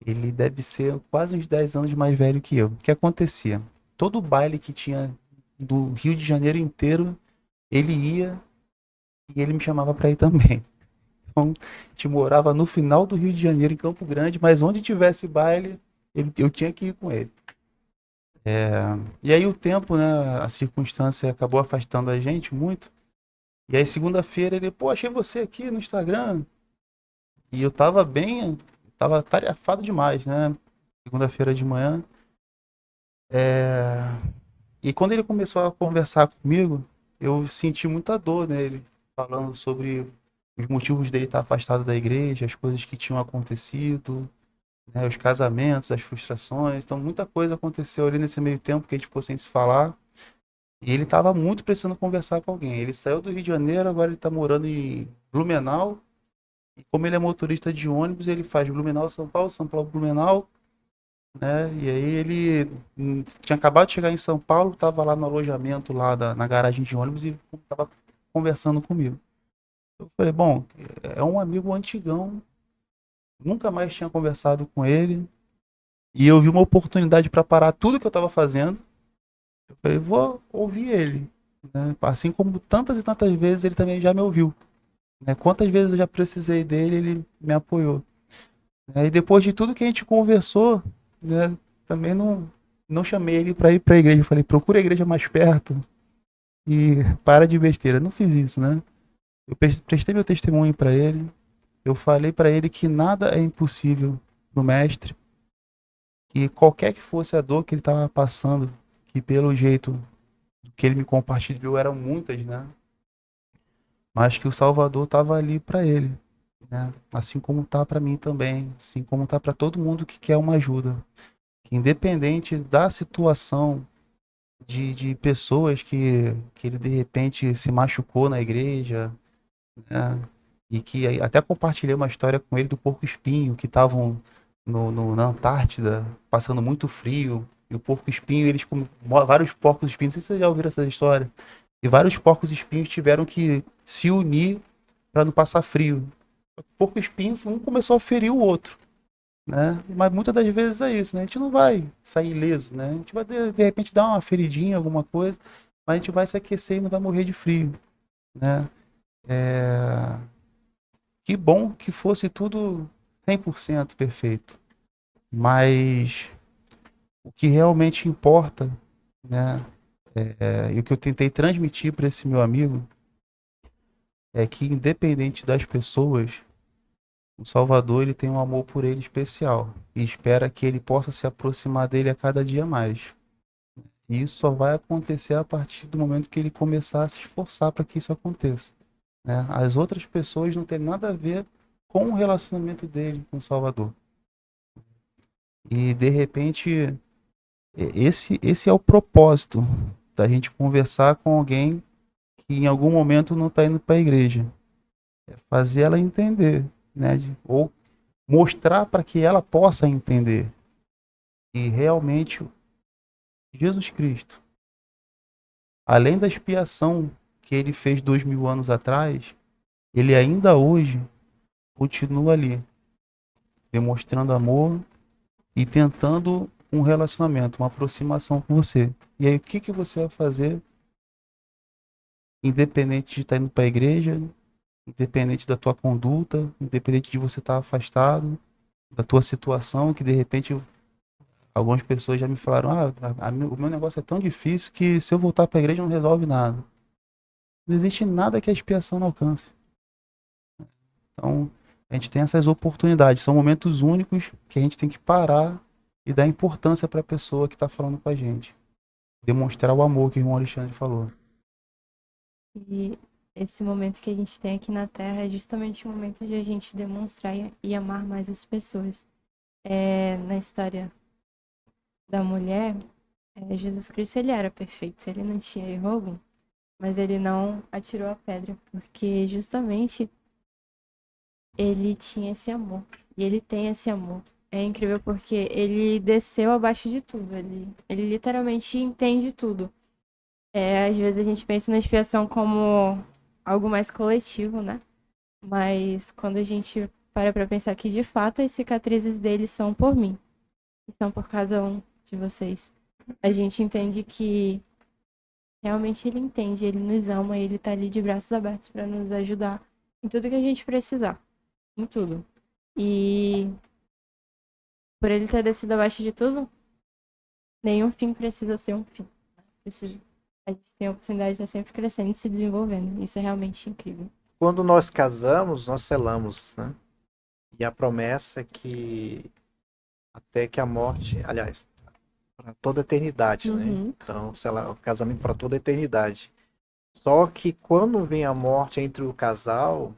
Ele deve ser quase uns 10 anos mais velho que eu. O que acontecia? Todo baile que tinha do Rio de Janeiro inteiro, ele ia e ele me chamava para ir também. Então, a gente morava no final do Rio de Janeiro, em Campo Grande, mas onde tivesse baile, eu tinha que ir com ele. E aí o tempo, né, a circunstância acabou afastando a gente muito. E aí segunda-feira ele, pô, achei você aqui no Instagram. E eu tava tarefado demais, né? Segunda-feira de manhã. E quando ele começou a conversar comigo, eu senti muita dor nele, falando sobre os motivos dele estar afastado da igreja, as coisas que tinham acontecido, né, os casamentos, as frustrações. Então muita coisa aconteceu ali nesse meio tempo que a gente ficou sem se falar. E ele estava muito precisando conversar com alguém. Ele saiu do Rio de Janeiro, agora ele está morando em Blumenau. E como ele é motorista de ônibus, ele faz Blumenau, São Paulo, Blumenau. Né? E aí ele tinha acabado de chegar em São Paulo, estava lá no alojamento, lá na garagem de ônibus e estava conversando comigo. Eu falei, bom, é um amigo antigão, nunca mais tinha conversado com ele. E eu vi uma oportunidade para parar tudo que eu estava fazendo. Eu falei, vou ouvir ele. Né? Assim como tantas e tantas vezes ele também já me ouviu. Né? Quantas vezes eu já precisei dele, ele me apoiou. E depois de tudo que a gente conversou, né, também não não chamei ele para ir para a igreja. Eu falei, procura a igreja mais perto e para de besteira. Não fiz isso, né? Eu prestei meu testemunho para ele. Eu falei para ele que nada é impossível no mestre, que qualquer que fosse a dor que ele estava passando, que pelo jeito que ele me compartilhou eram muitas, né? Mas que o Salvador estava ali para ele, né? Assim como tá para mim também, assim como tá para todo mundo que quer uma ajuda. Que independente da situação de pessoas que ele de repente se machucou na igreja, né? E que até compartilhei uma história com ele do porco-espinho, que estavam na Antártida, passando muito frio, e o porco-espinho, vários porcos-espinhos, não sei se vocês já ouviram essa história, e vários porcos-espinhos tiveram que se unir para não passar frio. O porco-espinho, um começou a ferir o outro, né? Mas muitas das vezes é isso, né? A gente não vai sair ileso, né? A gente vai de repente dar uma feridinha, alguma coisa, mas a gente vai se aquecer e não vai morrer de frio, né? Que bom que fosse tudo 100% perfeito, mas o que realmente importa, né? E o que eu tentei transmitir para esse meu amigo é que, independente das pessoas, o Salvador ele tem um amor por ele especial e espera que ele possa se aproximar dele a cada dia mais. E isso só vai acontecer a partir do momento que ele começar a se esforçar para que isso aconteça, né? As outras pessoas não têm nada a ver com o relacionamento dele com o Salvador. E de repente, esse é o propósito da gente conversar com alguém que em algum momento não está indo para a igreja. É fazer ela entender, né? Ou mostrar para que ela possa entender. E realmente, Jesus Cristo, além da expiação que ele fez 2000 anos atrás, ele ainda hoje continua ali, demonstrando amor e tentando um relacionamento, uma aproximação com você. E aí, o que que você vai fazer, independente de estar indo para a igreja, independente da tua conduta, independente de você estar afastado, da tua situação, que de repente algumas pessoas já me falaram, o meu negócio é tão difícil que se eu voltar para a igreja não resolve nada. Não existe nada que a expiação não alcance. Então, a gente tem essas oportunidades, são momentos únicos que a gente tem que parar e dar importância para a pessoa que está falando com a gente. Demonstrar o amor que o irmão Alexandre falou. E esse momento que a gente tem aqui na Terra é justamente o momento de a gente demonstrar e amar mais as pessoas. Na história da mulher, Jesus Cristo ele era perfeito, ele não tinha erro algum, mas ele não atirou a pedra, porque justamente ele tinha esse amor, e ele tem esse amor. É incrível porque ele desceu abaixo de tudo, ele literalmente entende tudo. Às vezes a gente pensa na expiação como algo mais coletivo, né? Mas quando a gente para pra pensar que de fato as cicatrizes dele são por mim, e são por cada um de vocês, a gente entende que realmente ele entende, ele nos ama, ele tá ali de braços abertos para nos ajudar em tudo que a gente precisar, em tudo. E por ele ter descido abaixo de tudo, nenhum fim precisa ser um fim. A gente tem a oportunidade de estar sempre crescendo e se desenvolvendo. Isso é realmente incrível. Quando nós casamos, nós selamos, né? E a promessa é que até que a morte, aliás, para toda a eternidade, né? Então, sei lá, o casamento para toda a eternidade. Só que quando vem a morte entre o casal,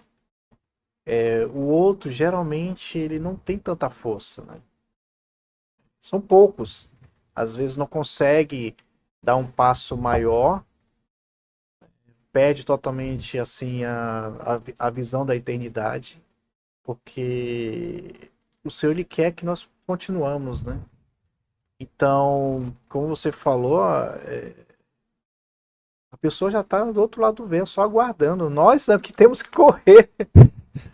o outro geralmente ele não tem tanta força, né? São poucos. Às vezes não consegue dar um passo maior, perde totalmente assim a visão da eternidade, porque o Senhor ele quer que nós continuamos, né? Então, como você falou, a pessoa já está do outro lado do véu, só aguardando. Nós é que temos que correr,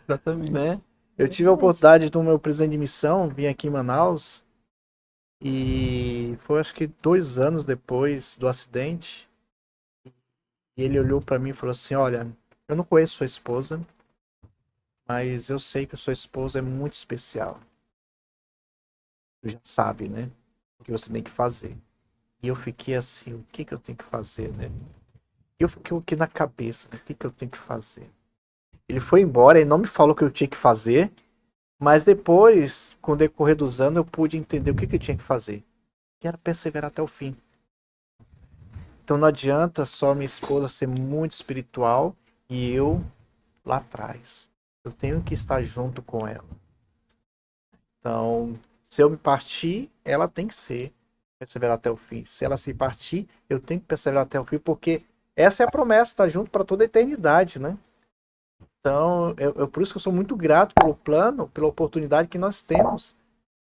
Exatamente. né? Eu tive a oportunidade do meu presidente de missão, vim aqui em Manaus, e foi acho que 2 anos depois do acidente, e ele olhou para mim e falou assim, olha, eu não conheço sua esposa, mas eu sei que a sua esposa é muito especial. Você já sabe, né? O que você tem que fazer. E eu fiquei assim, o que eu tenho que fazer, né? E eu fiquei aqui na cabeça, né? O que eu tenho que fazer? Ele foi embora, ele não me falou o que eu tinha que fazer, mas depois, com o decorrer dos anos, eu pude entender o que eu tinha que fazer. Que era perseverar até o fim. Então não adianta só minha esposa ser muito espiritual e eu lá atrás. Eu tenho que estar junto com ela. Então, se eu me partir, ela tem que perseverar até o fim. Se ela se partir, eu tenho que perseverar até o fim, porque essa é a promessa, estar junto para toda a eternidade, né? Então, por isso que eu sou muito grato pelo plano, pela oportunidade que nós temos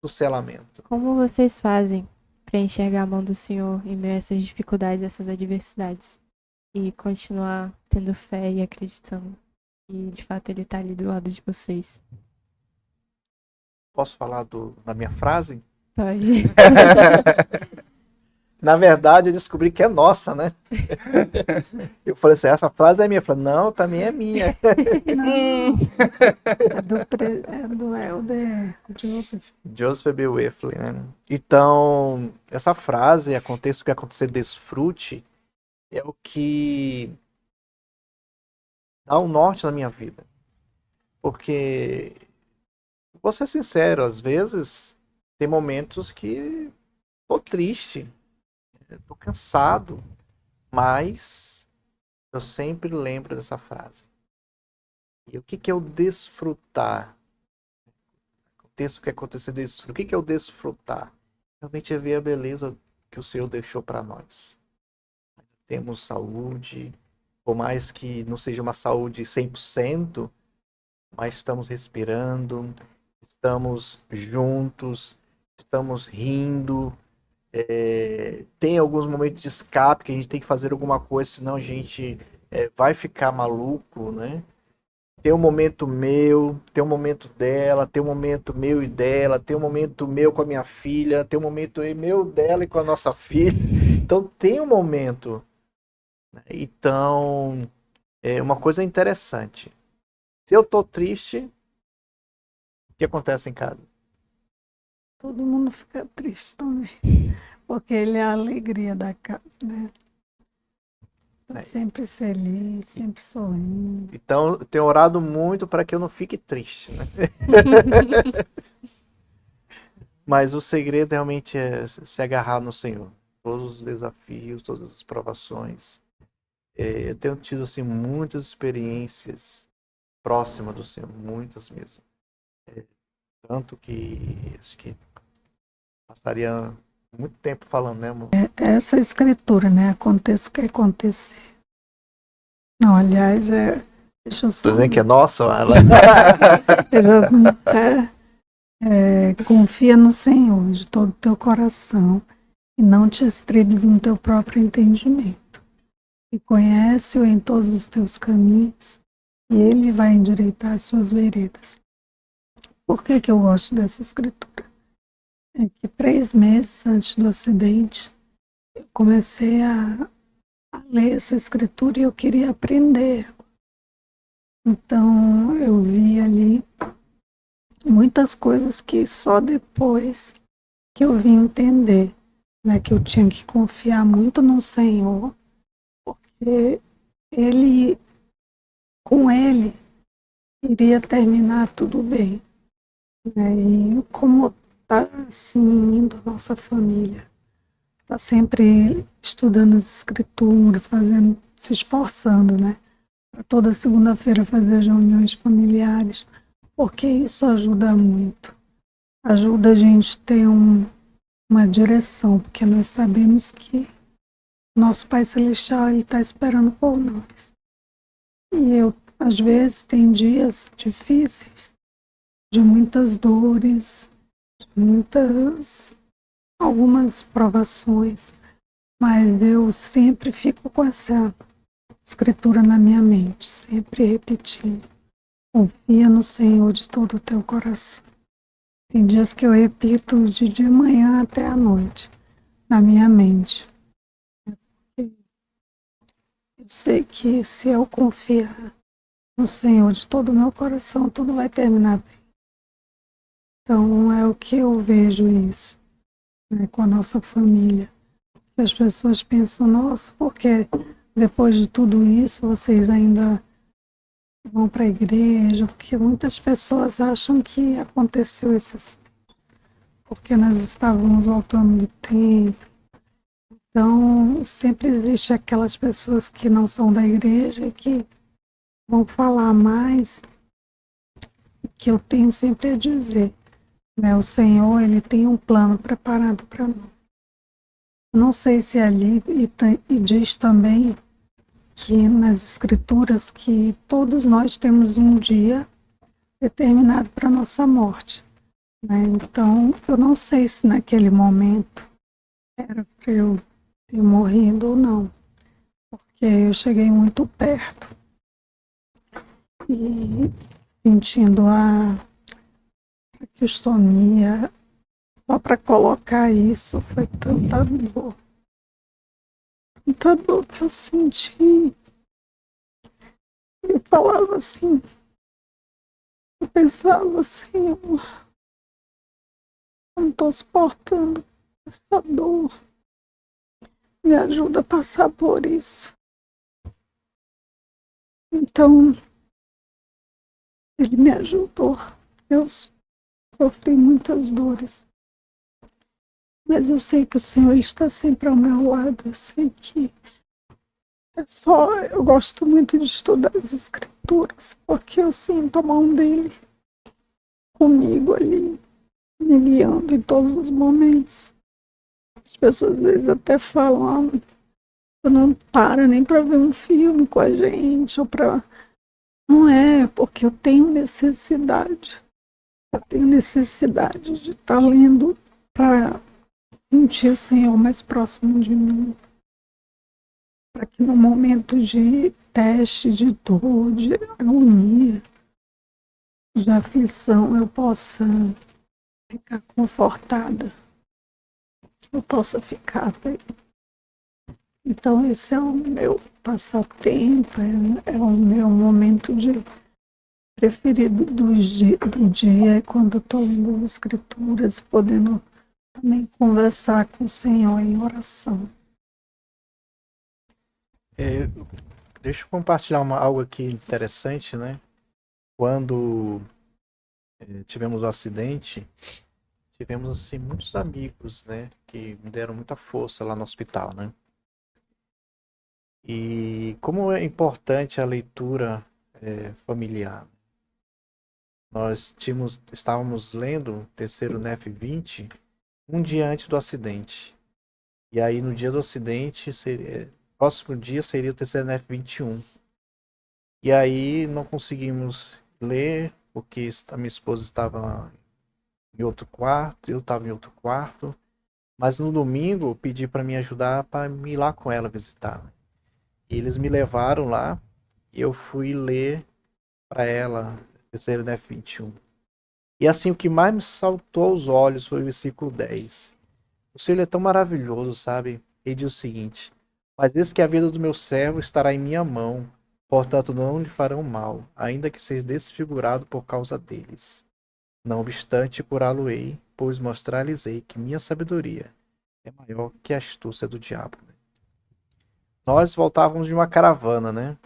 do selamento. Como vocês fazem para enxergar a mão do Senhor em meio a essas dificuldades, essas adversidades? E continuar tendo fé e acreditando que, de fato, Ele está ali do lado de vocês. Posso falar da minha frase? Pode. Na verdade, eu descobri que é nossa, né? Eu falei assim, essa frase é minha. Eu falei, não, também é minha. Não, é do Elder Joseph. Joseph B. Weffley, né? Então, essa frase, aconteça o que acontecer, desfrute, é o que dá um norte na minha vida. Porque, vou ser sincero, às vezes tem momentos que tô triste, tô cansado, mas eu sempre lembro dessa frase. E o que é o desfrutar? Aconteça o que acontecer, desfrutar. O que é o desfrutar? Realmente é ver a beleza que o Senhor deixou para nós. Temos saúde, por mais que não seja uma saúde 100%, mas estamos respirando, estamos juntos, estamos rindo. Tem alguns momentos de escape que a gente tem que fazer alguma coisa, senão a gente vai ficar maluco, né? Tem um momento meu, tem um momento dela, tem um momento meu e dela, tem um momento meu com a minha filha, tem um momento meu dela e com a nossa filha. Então tem um momento. Então, é uma coisa interessante. Se eu tô triste, o que acontece em casa? Todo mundo fica triste também, porque ele é a alegria da casa, né? Tá sempre feliz, sempre sorrindo. Então, eu tenho orado muito para que eu não fique triste, né? Mas o segredo realmente é se agarrar no Senhor. Todos os desafios, todas as provações. Eu tenho tido assim, muitas experiências próximas do Senhor, muitas mesmo. Tanto que acho que passaria muito tempo falando, né, amor? Essa escritura, né? Aconteça o que acontecer. Não, aliás, deixa eu só... Tô dizendo que é nossa, ela. Confia no Senhor de todo o teu coração e não te estribes no teu próprio entendimento. E conhece-o em todos os teus caminhos e ele vai endireitar as suas veredas. Por que eu gosto dessa escritura? É que 3 meses antes do acidente, eu comecei a ler essa escritura e eu queria aprender. Então, eu vi ali muitas coisas que só depois que eu vim entender, né, que eu tinha que confiar muito no Senhor, porque com Ele, iria terminar tudo bem. Né? E como está assim indo a nossa família, está sempre estudando as escrituras, se esforçando, né? Para toda segunda-feira fazer as reuniões familiares, porque isso ajuda muito. Ajuda a gente ter uma direção, porque nós sabemos que nosso Pai Celestial está esperando por nós. E às vezes, tem dias difíceis, de muitas dores, algumas provações, mas eu sempre fico com essa escritura na minha mente, sempre repetindo. Confia no Senhor de todo o teu coração. Tem dias que eu repito de manhã até a noite, na minha mente. Eu sei que se eu confiar no Senhor de todo o meu coração, tudo vai terminar bem. Então, é o que eu vejo isso, né, com a nossa família. As pessoas pensam, nossa, porque depois de tudo isso vocês ainda vão para a igreja? Porque muitas pessoas acham que aconteceu esse acidente, porque nós estávamos voltando do tempo. Então, sempre existe aquelas pessoas que não são da igreja e que vão falar mais, que eu tenho sempre a dizer, né? O Senhor, Ele tem um plano preparado para nós. Não sei se ali e diz também que nas escrituras que todos nós temos um dia determinado para nossa morte, né? Então, eu não sei se naquele momento era para eu ter morrido ou não, porque eu cheguei muito perto e sentindo a cristonia, só para colocar isso, foi tanta dor que eu senti. Eu falava assim, eu pensava assim, eu não estou suportando essa dor, me ajuda a passar por isso. Então, ele me ajudou. Eu sofri muitas dores, mas eu sei que o Senhor está sempre ao meu lado. Eu sei que eu gosto muito de estudar as Escrituras, porque eu sinto a mão dele comigo ali, me guiando em todos os momentos. As pessoas às vezes até falam, eu não para nem para ver um filme com a gente, ou para... Não é, porque eu tenho necessidade. Eu tenho necessidade de estar lendo para sentir o Senhor mais próximo de mim. Para que no momento de teste, de dor, de agonia, de aflição, eu possa ficar confortada. Eu possa ficar bem. Então esse é o meu passatempo, é o meu momento preferido do dia, é quando eu estou lendo as Escrituras, podendo também conversar com o Senhor em oração. Deixa eu compartilhar algo aqui interessante, né? Quando tivemos o acidente, tivemos assim muitos amigos, né, que me deram muita força lá no hospital, né? E como é importante a leitura familiar. Nós estávamos lendo o terceiro NEF 20 um dia antes do acidente. E aí no dia do acidente, próximo dia seria o terceiro NEF 21. E aí não conseguimos ler, porque a minha esposa estava em outro quarto, eu estava em outro quarto. Mas no domingo eu pedi para me ajudar para ir lá com ela visitar. E eles me levaram lá e eu fui ler para ela terceiro NEF 21. E assim, o que mais me saltou aos olhos foi o versículo 10. O Senhor é tão maravilhoso, sabe? Ele diz o seguinte: mas eis que a vida do meu servo estará em minha mão, portanto não lhe farão mal, ainda que seja desfigurado por causa deles. Não obstante, curá-lo-ei, pois mostrar-lhes-ei que minha sabedoria é maior que a astúcia do diabo. Nós voltávamos de uma caravana, né?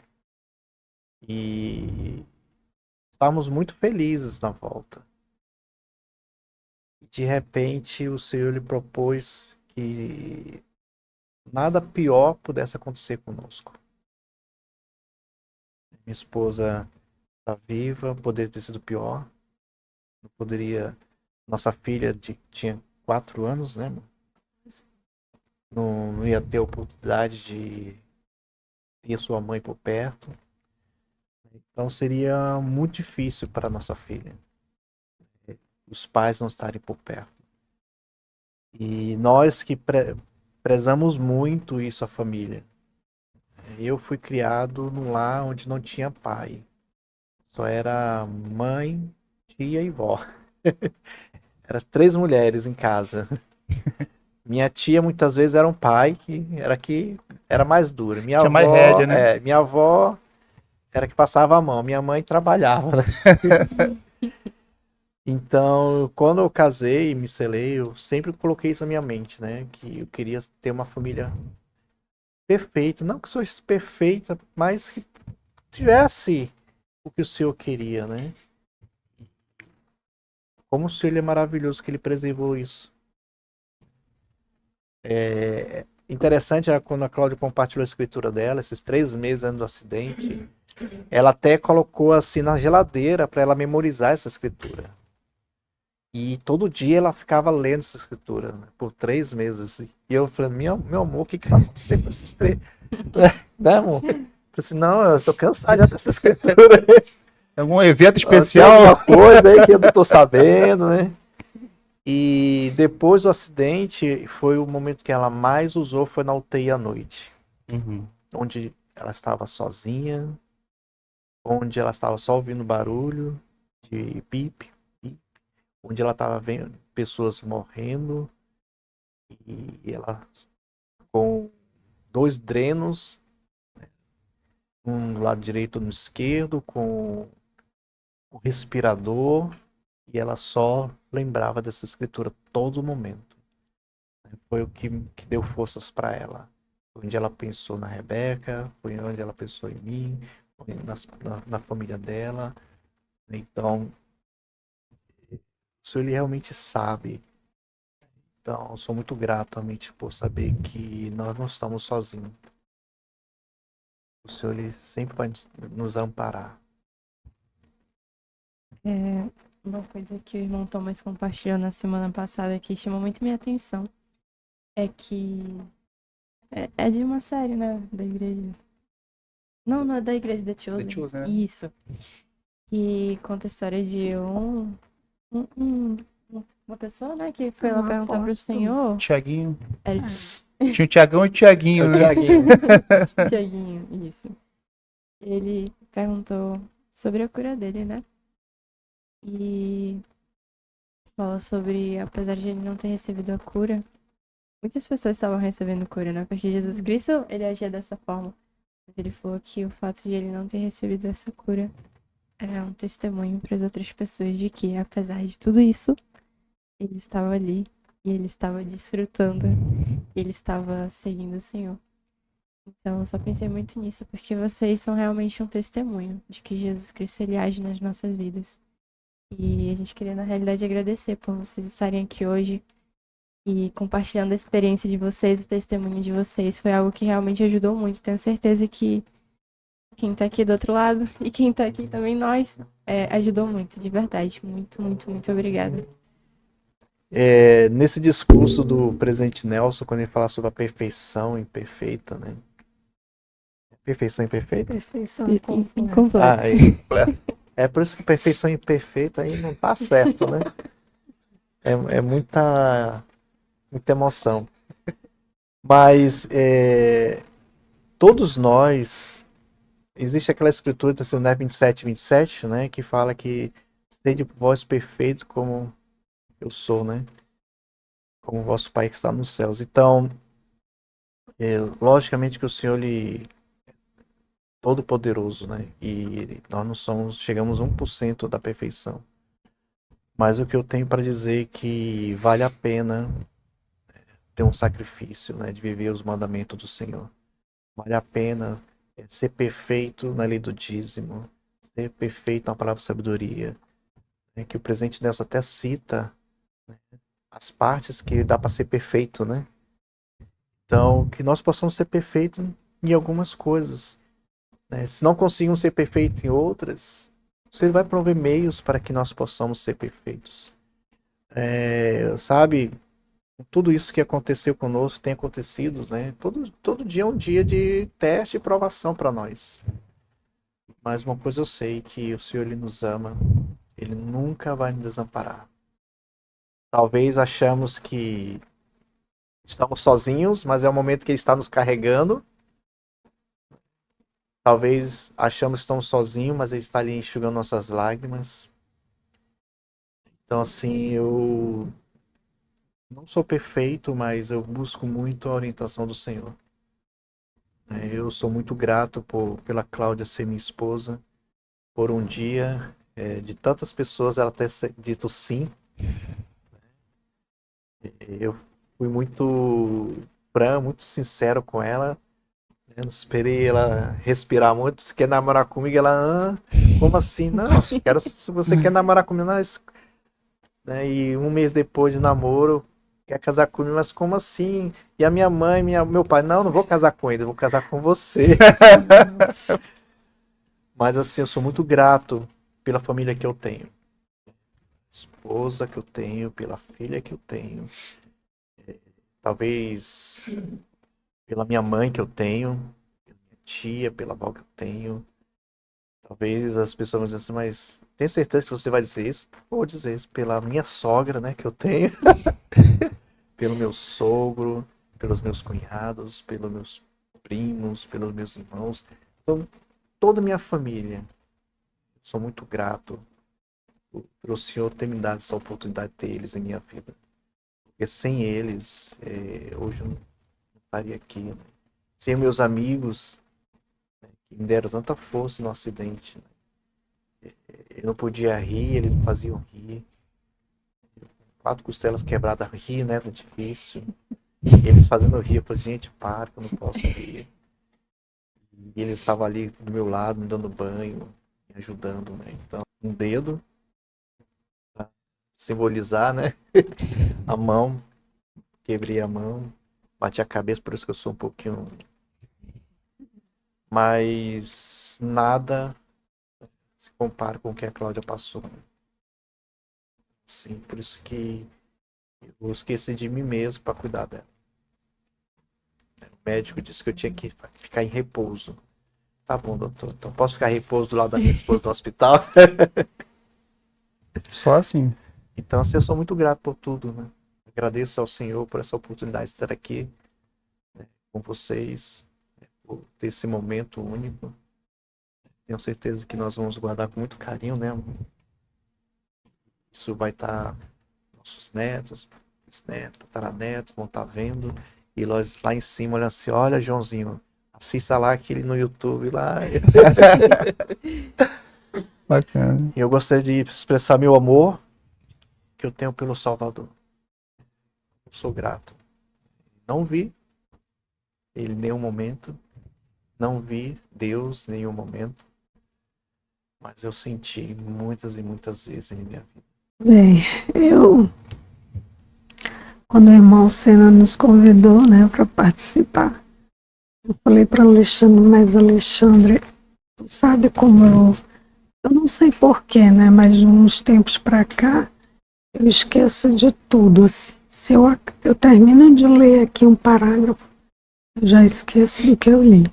E estávamos muito felizes na volta. De repente, o Senhor lhe propôs que nada pior pudesse acontecer conosco. Minha esposa está viva, poderia ter sido pior. Não poderia. Nossa filha tinha 4 anos, né? Não ia ter oportunidade de ter sua mãe por perto. Então seria muito difícil para nossa filha os pais não estarem por perto. E nós que prezamos muito isso, a família. Eu fui criado num lar onde não tinha pai. Só era mãe, tia e vó. Eram 3 mulheres em casa. Minha tia muitas vezes era um pai que era mais dura. Minha Tinha avó, mais rédea, né? minha avó era que passava a mão. Minha mãe trabalhava, né? Então, quando eu casei e me selei, eu sempre coloquei isso na minha mente, né? Que eu queria ter uma família perfeita. Não que fosse perfeita, mas que tivesse o que o Senhor queria, né? Como o Senhor ele é maravilhoso que ele preservou isso. É interessante quando a Cláudia compartilhou a escritura dela, esses 3 meses antes do acidente, ela até colocou assim na geladeira para ela memorizar essa escritura. E todo dia ela ficava lendo essa escritura, né, por 3 meses. E eu falei, meu amor, o que vai acontecer com esses 3? Né, amor? Eu falei assim, não, eu tô cansado já dessa escritura. Algum evento Tem especial? alguma coisa aí que eu não tô sabendo, né? E depois do acidente, foi o momento que ela mais usou, foi na UTI à noite. Uhum. Onde ela estava sozinha, onde ela estava só ouvindo barulho de bip, bip, onde ela estava vendo pessoas morrendo e ela com 2 drenos, um do lado direito e no esquerdo, com o respirador, e ela só lembrava dessa escritura todo momento. Foi o que deu forças para ela. Foi onde ela pensou na Rebeca, foi onde ela pensou em mim, foi na família dela. Então, isso ele realmente sabe. Então, eu sou muito grato realmente por saber que nós não estamos sozinhos. O Senhor ele sempre vai nos amparar. É, uma coisa que o irmão Thomas compartilhou na semana passada que chamou muito minha atenção é que é de uma série, né, da igreja. Não, não é da igreja da Chosen. The Chosen, né? Isso. Que conta a história de um- um- uma pessoa, né, que foi lá Um perguntar pro apóstolo. Senhor. Tiaguinho. Era Tinha o Tiagão e o Tiaguinho, É o né? Tiaguinho. Tiaguinho, isso. Ele perguntou sobre a cura dele, né? E falou sobre, apesar de ele não ter recebido a cura, muitas pessoas estavam recebendo cura, né? Porque Jesus Cristo, ele agia dessa forma. Mas ele falou que o fato de ele não ter recebido essa cura era um testemunho para as outras pessoas de que, apesar de tudo isso, ele estava ali e ele estava desfrutando, e ele estava seguindo o Senhor. Então, eu só pensei muito nisso, porque vocês são realmente um testemunho de que Jesus Cristo ele age nas nossas vidas. E a gente queria, na realidade, agradecer por vocês estarem aqui hoje e compartilhando a experiência de vocês, o testemunho de vocês. Foi algo que realmente ajudou muito. Tenho certeza que quem tá aqui do outro lado e quem tá aqui também, nós, ajudou muito, de verdade. Muito, muito, muito obrigada. Nesse discurso do presidente Nelson, quando ele fala sobre a perfeição imperfeita, né? Perfeição imperfeita? Perfeição incompleta. Incompleto. É por isso que perfeição imperfeita aí não tá certo, né? É muita emoção. Mas todos nós, existe aquela escritura de Tessalonicenses 27, né? Que fala que sede vós perfeitos como eu sou, né? Como o vosso Pai que está nos céus. Então, logicamente que o Senhor ele é todo poderoso, né? E nós não chegamos a 1% da perfeição. Mas o que eu tenho para dizer é que vale a pena ter um sacrifício, né? De viver os mandamentos do Senhor. Vale a pena ser perfeito na lei do dízimo, ser perfeito na palavra de sabedoria. Né? Que o presidente Nelson até cita, né, as partes que dá para ser perfeito, né? Então, que nós possamos ser perfeitos em algumas coisas. Né? Se não conseguimos ser perfeitos em outras, o Senhor vai prover meios para que nós possamos ser perfeitos. Sabe, tudo isso que aconteceu conosco tem acontecido, né? Todo dia é um dia de teste e provação para nós. Mas uma coisa eu sei, que o Senhor ele nos ama, ele nunca vai nos desamparar. Talvez achamos que estamos sozinhos, mas é o momento que ele está nos carregando. Talvez achamos que estamos sozinhos, mas ele está ali enxugando nossas lágrimas. Então, assim, eu não sou perfeito, mas eu busco muito a orientação do Senhor. Eu sou muito grato pela Cláudia ser minha esposa, por um dia de tantas pessoas ela ter dito sim. Eu fui muito franco, muito sincero com ela. Eu não esperei ela respirar muito. Se quer namorar comigo, ela, como assim? Não, quero, se você quer namorar comigo, não, né? E um mês depois de namoro, quer casar comigo, mas como assim? E a minha mãe, meu pai, não vou casar com ele, eu vou casar com você. Mas assim, eu sou muito grato pela família que eu tenho. Esposa que eu tenho, pela filha que eu tenho. Talvez pela minha mãe que eu tenho, pela minha tia, pela avó que eu tenho. Talvez as pessoas vão dizer assim, mas tem certeza que você vai dizer isso? Vou dizer isso pela minha sogra, né, que eu tenho. Pelo meu sogro, pelos meus cunhados, pelos meus primos, pelos meus irmãos. Então, toda a minha família. Sou muito grato pelo Senhor ter me dado essa oportunidade de ter eles em minha vida. Porque sem eles, hoje eu não estaria aqui. Né? Sem meus amigos, né, que me deram tanta força no acidente. Né? Eu não podia rir, eles me faziam rir. 4 costelas quebradas, rir, né? Era difícil. E eles fazendo eu rir, eu falei, gente, para, que eu não posso rir. E eles estavam ali do meu lado, me dando banho, me ajudando, né? Então, um dedo para simbolizar, né? A mão, quebrei a mão, bati a cabeça, por isso que eu sou um pouquinho. Mas nada se compara com o que a Cláudia passou. Né? Sim, por isso que eu esqueci de mim mesmo para cuidar dela. O médico disse que eu tinha que ficar em repouso. Tá bom, doutor. Então posso ficar em repouso do lado da minha esposa no hospital? Só assim. Então, assim, eu sou muito grato por tudo, né? Agradeço ao Senhor por essa oportunidade de estar aqui, né, com vocês, né, por ter esse momento único. Tenho certeza que nós vamos guardar com muito carinho, né? Isso vai estar nossos netos, bisnetos, tataranetos vão estar vendo. E nós lá em cima, olha assim, olha, Joãozinho, assista lá aquele no YouTube lá. Bacana. E eu gostaria de expressar meu amor que eu tenho pelo Salvador. Eu sou grato. Não vi ele em nenhum momento. Não vi Deus em nenhum momento. Mas eu senti muitas e muitas vezes em minha vida. Bem, quando o irmão Sena nos convidou, né, para participar, eu falei para Alexandre, mas Alexandre, tu sabe como eu não sei porquê, né, mas de uns tempos para cá, eu esqueço de tudo. Assim. Se eu termino de ler aqui um parágrafo, eu já esqueço do que eu li.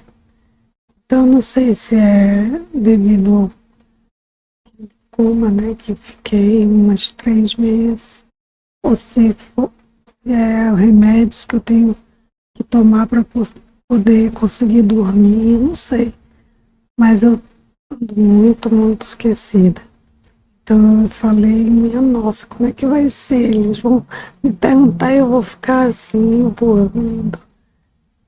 Então, não sei se é devido ao coma, né, que eu fiquei umas 3 meses, ou se é remédios que eu tenho que tomar para poder conseguir dormir, não sei. Mas eu ando muito, muito esquecida. Então eu falei, minha nossa, como é que vai ser? Eles vão me perguntar e eu vou ficar assim, voando.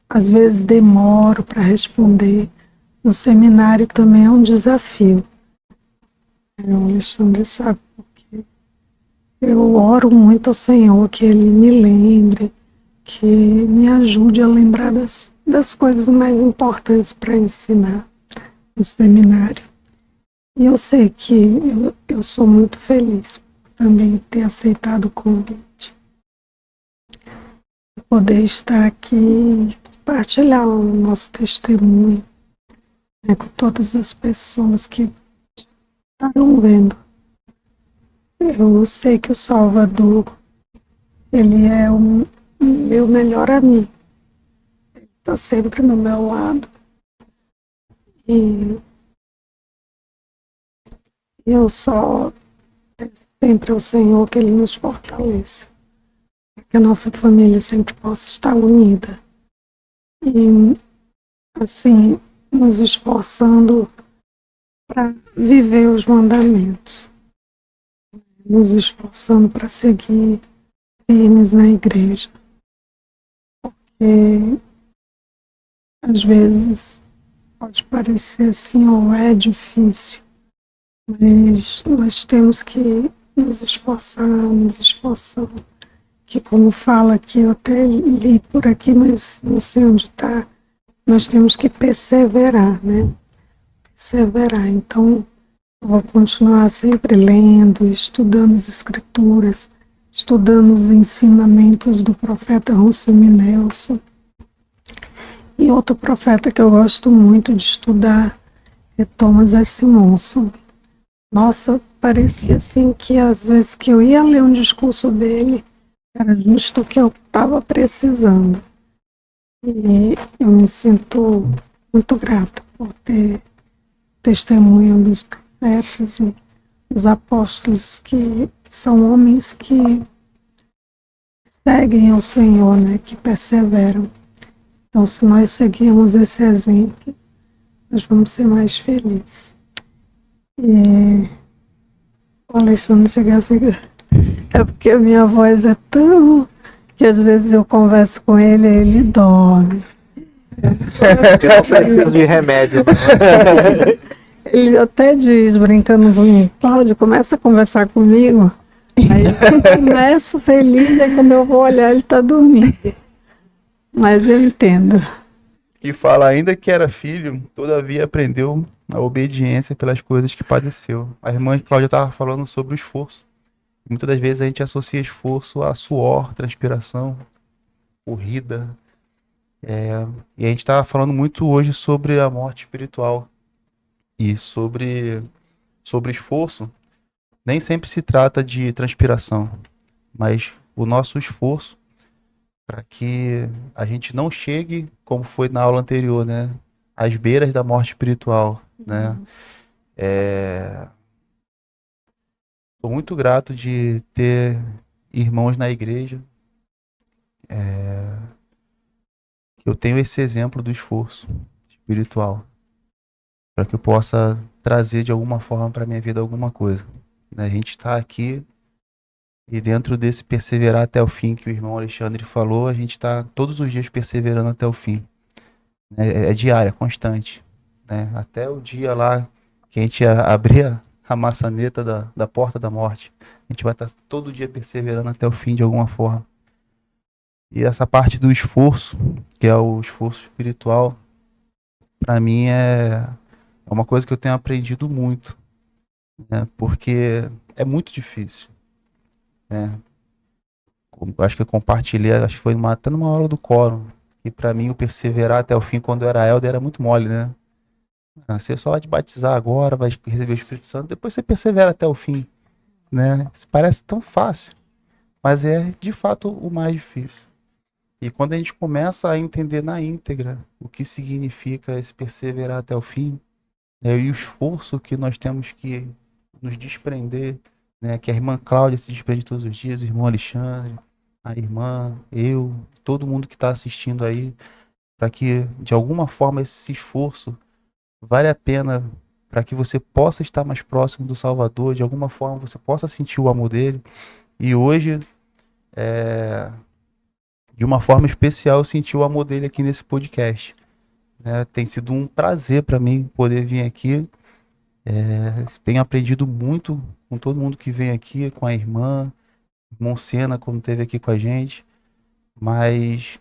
Às vezes demoro para responder. No seminário também é um desafio. O Alexandre sabe porque eu oro muito ao Senhor que Ele me lembre, que me ajude a lembrar das coisas mais importantes para ensinar no seminário. E eu sei que eu sou muito feliz por também ter aceitado o convite. Poder estar aqui e compartilhar o nosso testemunho, né, com todas as pessoas que estarão vendo. Eu sei que o Salvador, ele é o meu melhor amigo. Ele está sempre no meu lado. E eu só peço sempre ao Senhor que Ele nos fortaleça. Que a nossa família sempre possa estar unida. E, assim, nos esforçando para viver os mandamentos. Nos esforçando para seguir firmes na igreja. Porque, às vezes, pode parecer assim, ou é difícil, Mas nós temos que nos esforçar, que como fala aqui, eu até li por aqui, mas não sei onde está, nós temos que perseverar, né? Perseverar. Então, eu vou continuar sempre lendo, estudando as escrituras, estudando os ensinamentos do profeta Russell Nelson. E outro profeta que eu gosto muito de estudar é Thomas S. Monson. Nossa, parecia assim que às vezes que eu ia ler um discurso dele, era justo o que eu estava precisando. E eu me sinto muito grata por ter testemunho dos profetas e dos apóstolos, que são homens que seguem ao Senhor, né, que perseveram. Então, se nós seguirmos esse exemplo, nós vamos ser mais felizes. E o Alexandre chega a ficar... É porque a minha voz é tão... que às vezes eu converso com ele e ele dorme. Eu não preciso de remédio. Ele até diz, brincando comigo, Cláudio, começa a conversar comigo. Aí eu começo feliz, aí quando eu vou olhar ele está dormindo. Mas eu entendo. Que fala, ainda que era filho, todavia aprendeu a obediência pelas coisas que padeceu. A irmã Cláudia estava falando sobre o esforço. Muitas das vezes a gente associa esforço a suor, transpiração, corrida. E a gente estava falando muito hoje sobre a morte espiritual. E sobre esforço, nem sempre se trata de transpiração, mas o nosso esforço para que a gente não chegue, como foi na aula anterior, né, às beiras da morte espiritual, né? Sou muito grato de ter irmãos na igreja, que eu tenho esse exemplo do esforço espiritual, para que eu possa trazer de alguma forma para minha vida alguma coisa, né? A gente está aqui e dentro desse perseverar até o fim que o irmão Alexandre falou, a gente está todos os dias perseverando até o fim. É diário, é constante, né? Até o dia lá que a gente abrir a maçaneta da porta da morte, a gente vai estar todo dia perseverando até o fim de alguma forma. E essa parte do esforço, que é o esforço espiritual, para mim é uma coisa que eu tenho aprendido muito, né? Porque é muito difícil, né? Acho que eu compartilhei, acho que foi até numa aula do Quórum, que para mim o perseverar até o fim quando eu era Helder era muito mole, né? Você só vai te batizar agora, vai receber o Espírito Santo, depois você persevera até o fim, né? Isso parece tão fácil, mas é de fato o mais difícil. E quando a gente começa a entender na íntegra o que significa esse perseverar até o fim, e o esforço que nós temos que nos desprender, né? Que a irmã Cláudia se desprende todos os dias, o irmão Alexandre, a irmã, eu, todo mundo que está assistindo aí, para que de alguma forma esse esforço vale a pena, para que você possa estar mais próximo do Salvador, de alguma forma você possa sentir o amor dele. E hoje, de uma forma especial, eu senti o amor dele aqui nesse podcast, né? Tem sido um prazer para mim poder vir aqui. Tenho aprendido muito com todo mundo que vem aqui, com a irmã, irmão Sena, quando esteve aqui com a gente. Mas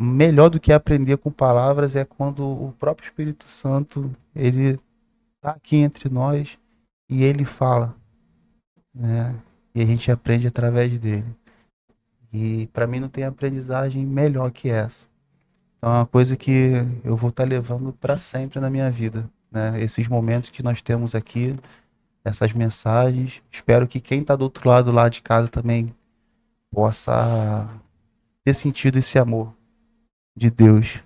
melhor do que aprender com palavras é quando o próprio Espírito Santo, ele está aqui entre nós e ele fala, né? E a gente aprende através dele. E para mim não tem aprendizagem melhor que essa. Então é uma coisa que eu vou estar levando para sempre na minha vida, né? Esses momentos que nós temos aqui, essas mensagens. Espero que quem está do outro lado lá de casa também possa ter sentido esse amor de Deus,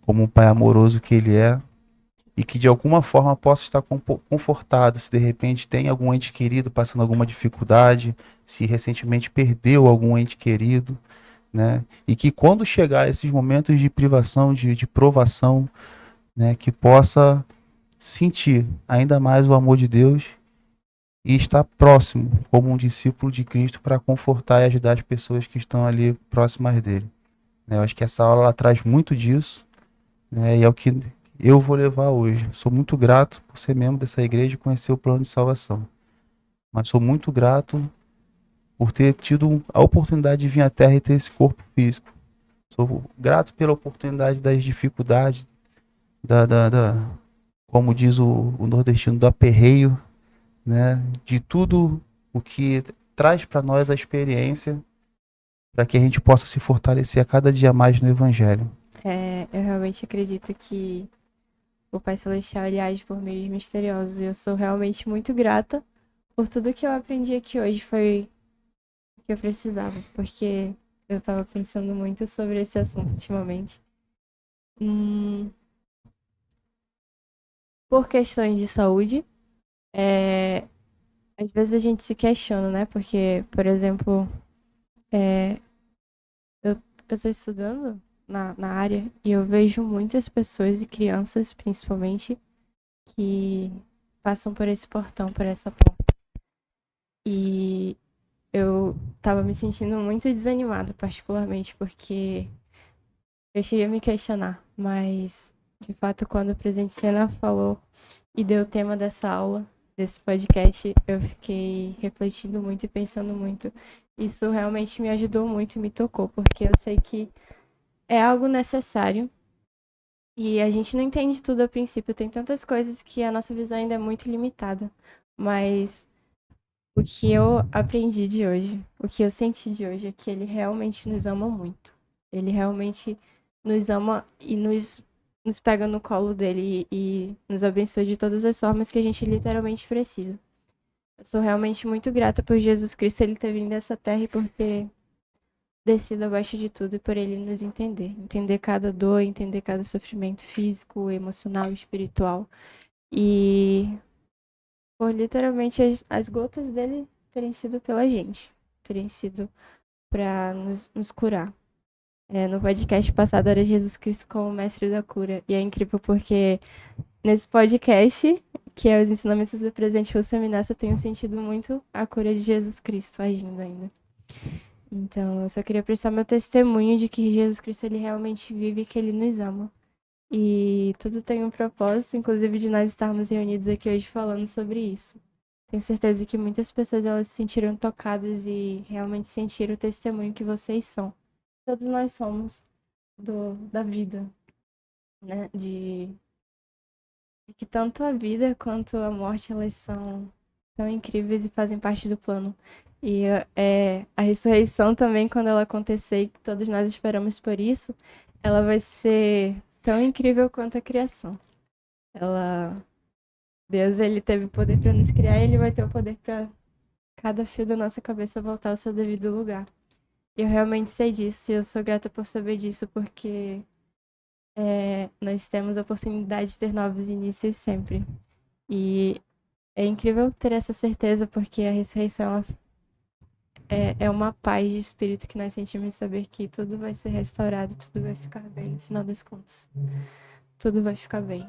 como um pai amoroso que ele é, e que de alguma forma possa estar confortado se de repente tem algum ente querido passando alguma dificuldade, se recentemente perdeu algum ente querido, né? E que quando chegar esses momentos de privação, de provação, né, que possa sentir ainda mais o amor de Deus e estar próximo como um discípulo de Cristo para confortar e ajudar as pessoas que estão ali próximas dele. Eu acho que essa aula ela traz muito disso, né? E é o que eu vou levar hoje. Sou muito grato por ser membro dessa igreja e conhecer o plano de salvação. Mas sou muito grato por ter tido a oportunidade de vir à Terra e ter esse corpo físico. Sou grato pela oportunidade das dificuldades, como diz o nordestino, do aperreio, né? De tudo o que traz para nós a experiência para que a gente possa se fortalecer a cada dia mais no Evangelho. Eu realmente acredito que o Pai Celestial ele age por meios misteriosos. Eu sou realmente muito grata por tudo que eu aprendi aqui hoje. Foi o que eu precisava, porque eu tava pensando muito sobre esse assunto ultimamente. Por questões de saúde, às vezes a gente se questiona, né? Porque, por exemplo, eu tô estudando na área e eu vejo muitas pessoas e crianças, principalmente, que passam por esse portão, por essa porta. E eu tava me sentindo muito desanimada, particularmente, porque eu cheguei a me questionar, mas de fato, quando o presidente Sena falou e deu o tema dessa aula, desse podcast, eu fiquei refletindo muito e pensando muito. Isso realmente me ajudou muito e me tocou, porque eu sei que é algo necessário e a gente não entende tudo a princípio. Tem tantas coisas que a nossa visão ainda é muito limitada, mas o que eu aprendi de hoje, o que eu senti de hoje é que ele realmente nos ama muito. Ele realmente nos ama e nos pega no colo dele e nos abençoa de todas as formas que a gente literalmente precisa. Eu sou realmente muito grata por Jesus Cristo ele ter vindo dessa terra e por ter descido abaixo de tudo e por ele nos entender. Entender cada dor, entender cada sofrimento físico, emocional, espiritual. E por literalmente as gotas dele terem sido pela gente, terem sido para nos curar. No podcast passado era Jesus Cristo como mestre da cura. E é incrível porque nesse podcast, que é os ensinamentos do presidente Russell Minas, eu tenho sentido muito a cura de Jesus Cristo agindo ainda. Então, eu só queria prestar meu testemunho de que Jesus Cristo ele realmente vive e que ele nos ama. E tudo tem um propósito, inclusive de nós estarmos reunidos aqui hoje falando sobre isso. Tenho certeza que muitas pessoas elas se sentiram tocadas e realmente sentiram o testemunho que vocês são. Todos nós somos da vida, né? De que tanto a vida quanto a morte elas são tão incríveis e fazem parte do plano. E a ressurreição também, quando ela acontecer, e todos nós esperamos por isso, ela vai ser tão incrível quanto a criação. Deus, ele teve poder para nos criar e ele vai ter o poder para cada fio da nossa cabeça voltar ao seu devido lugar. Eu realmente sei disso e eu sou grata por saber disso, porque nós temos a oportunidade de ter novos inícios sempre. E é incrível ter essa certeza, porque a ressurreição ela é uma paz de espírito que nós sentimos saber que tudo vai ser restaurado, tudo vai ficar bem, no final das contas. Tudo vai ficar bem.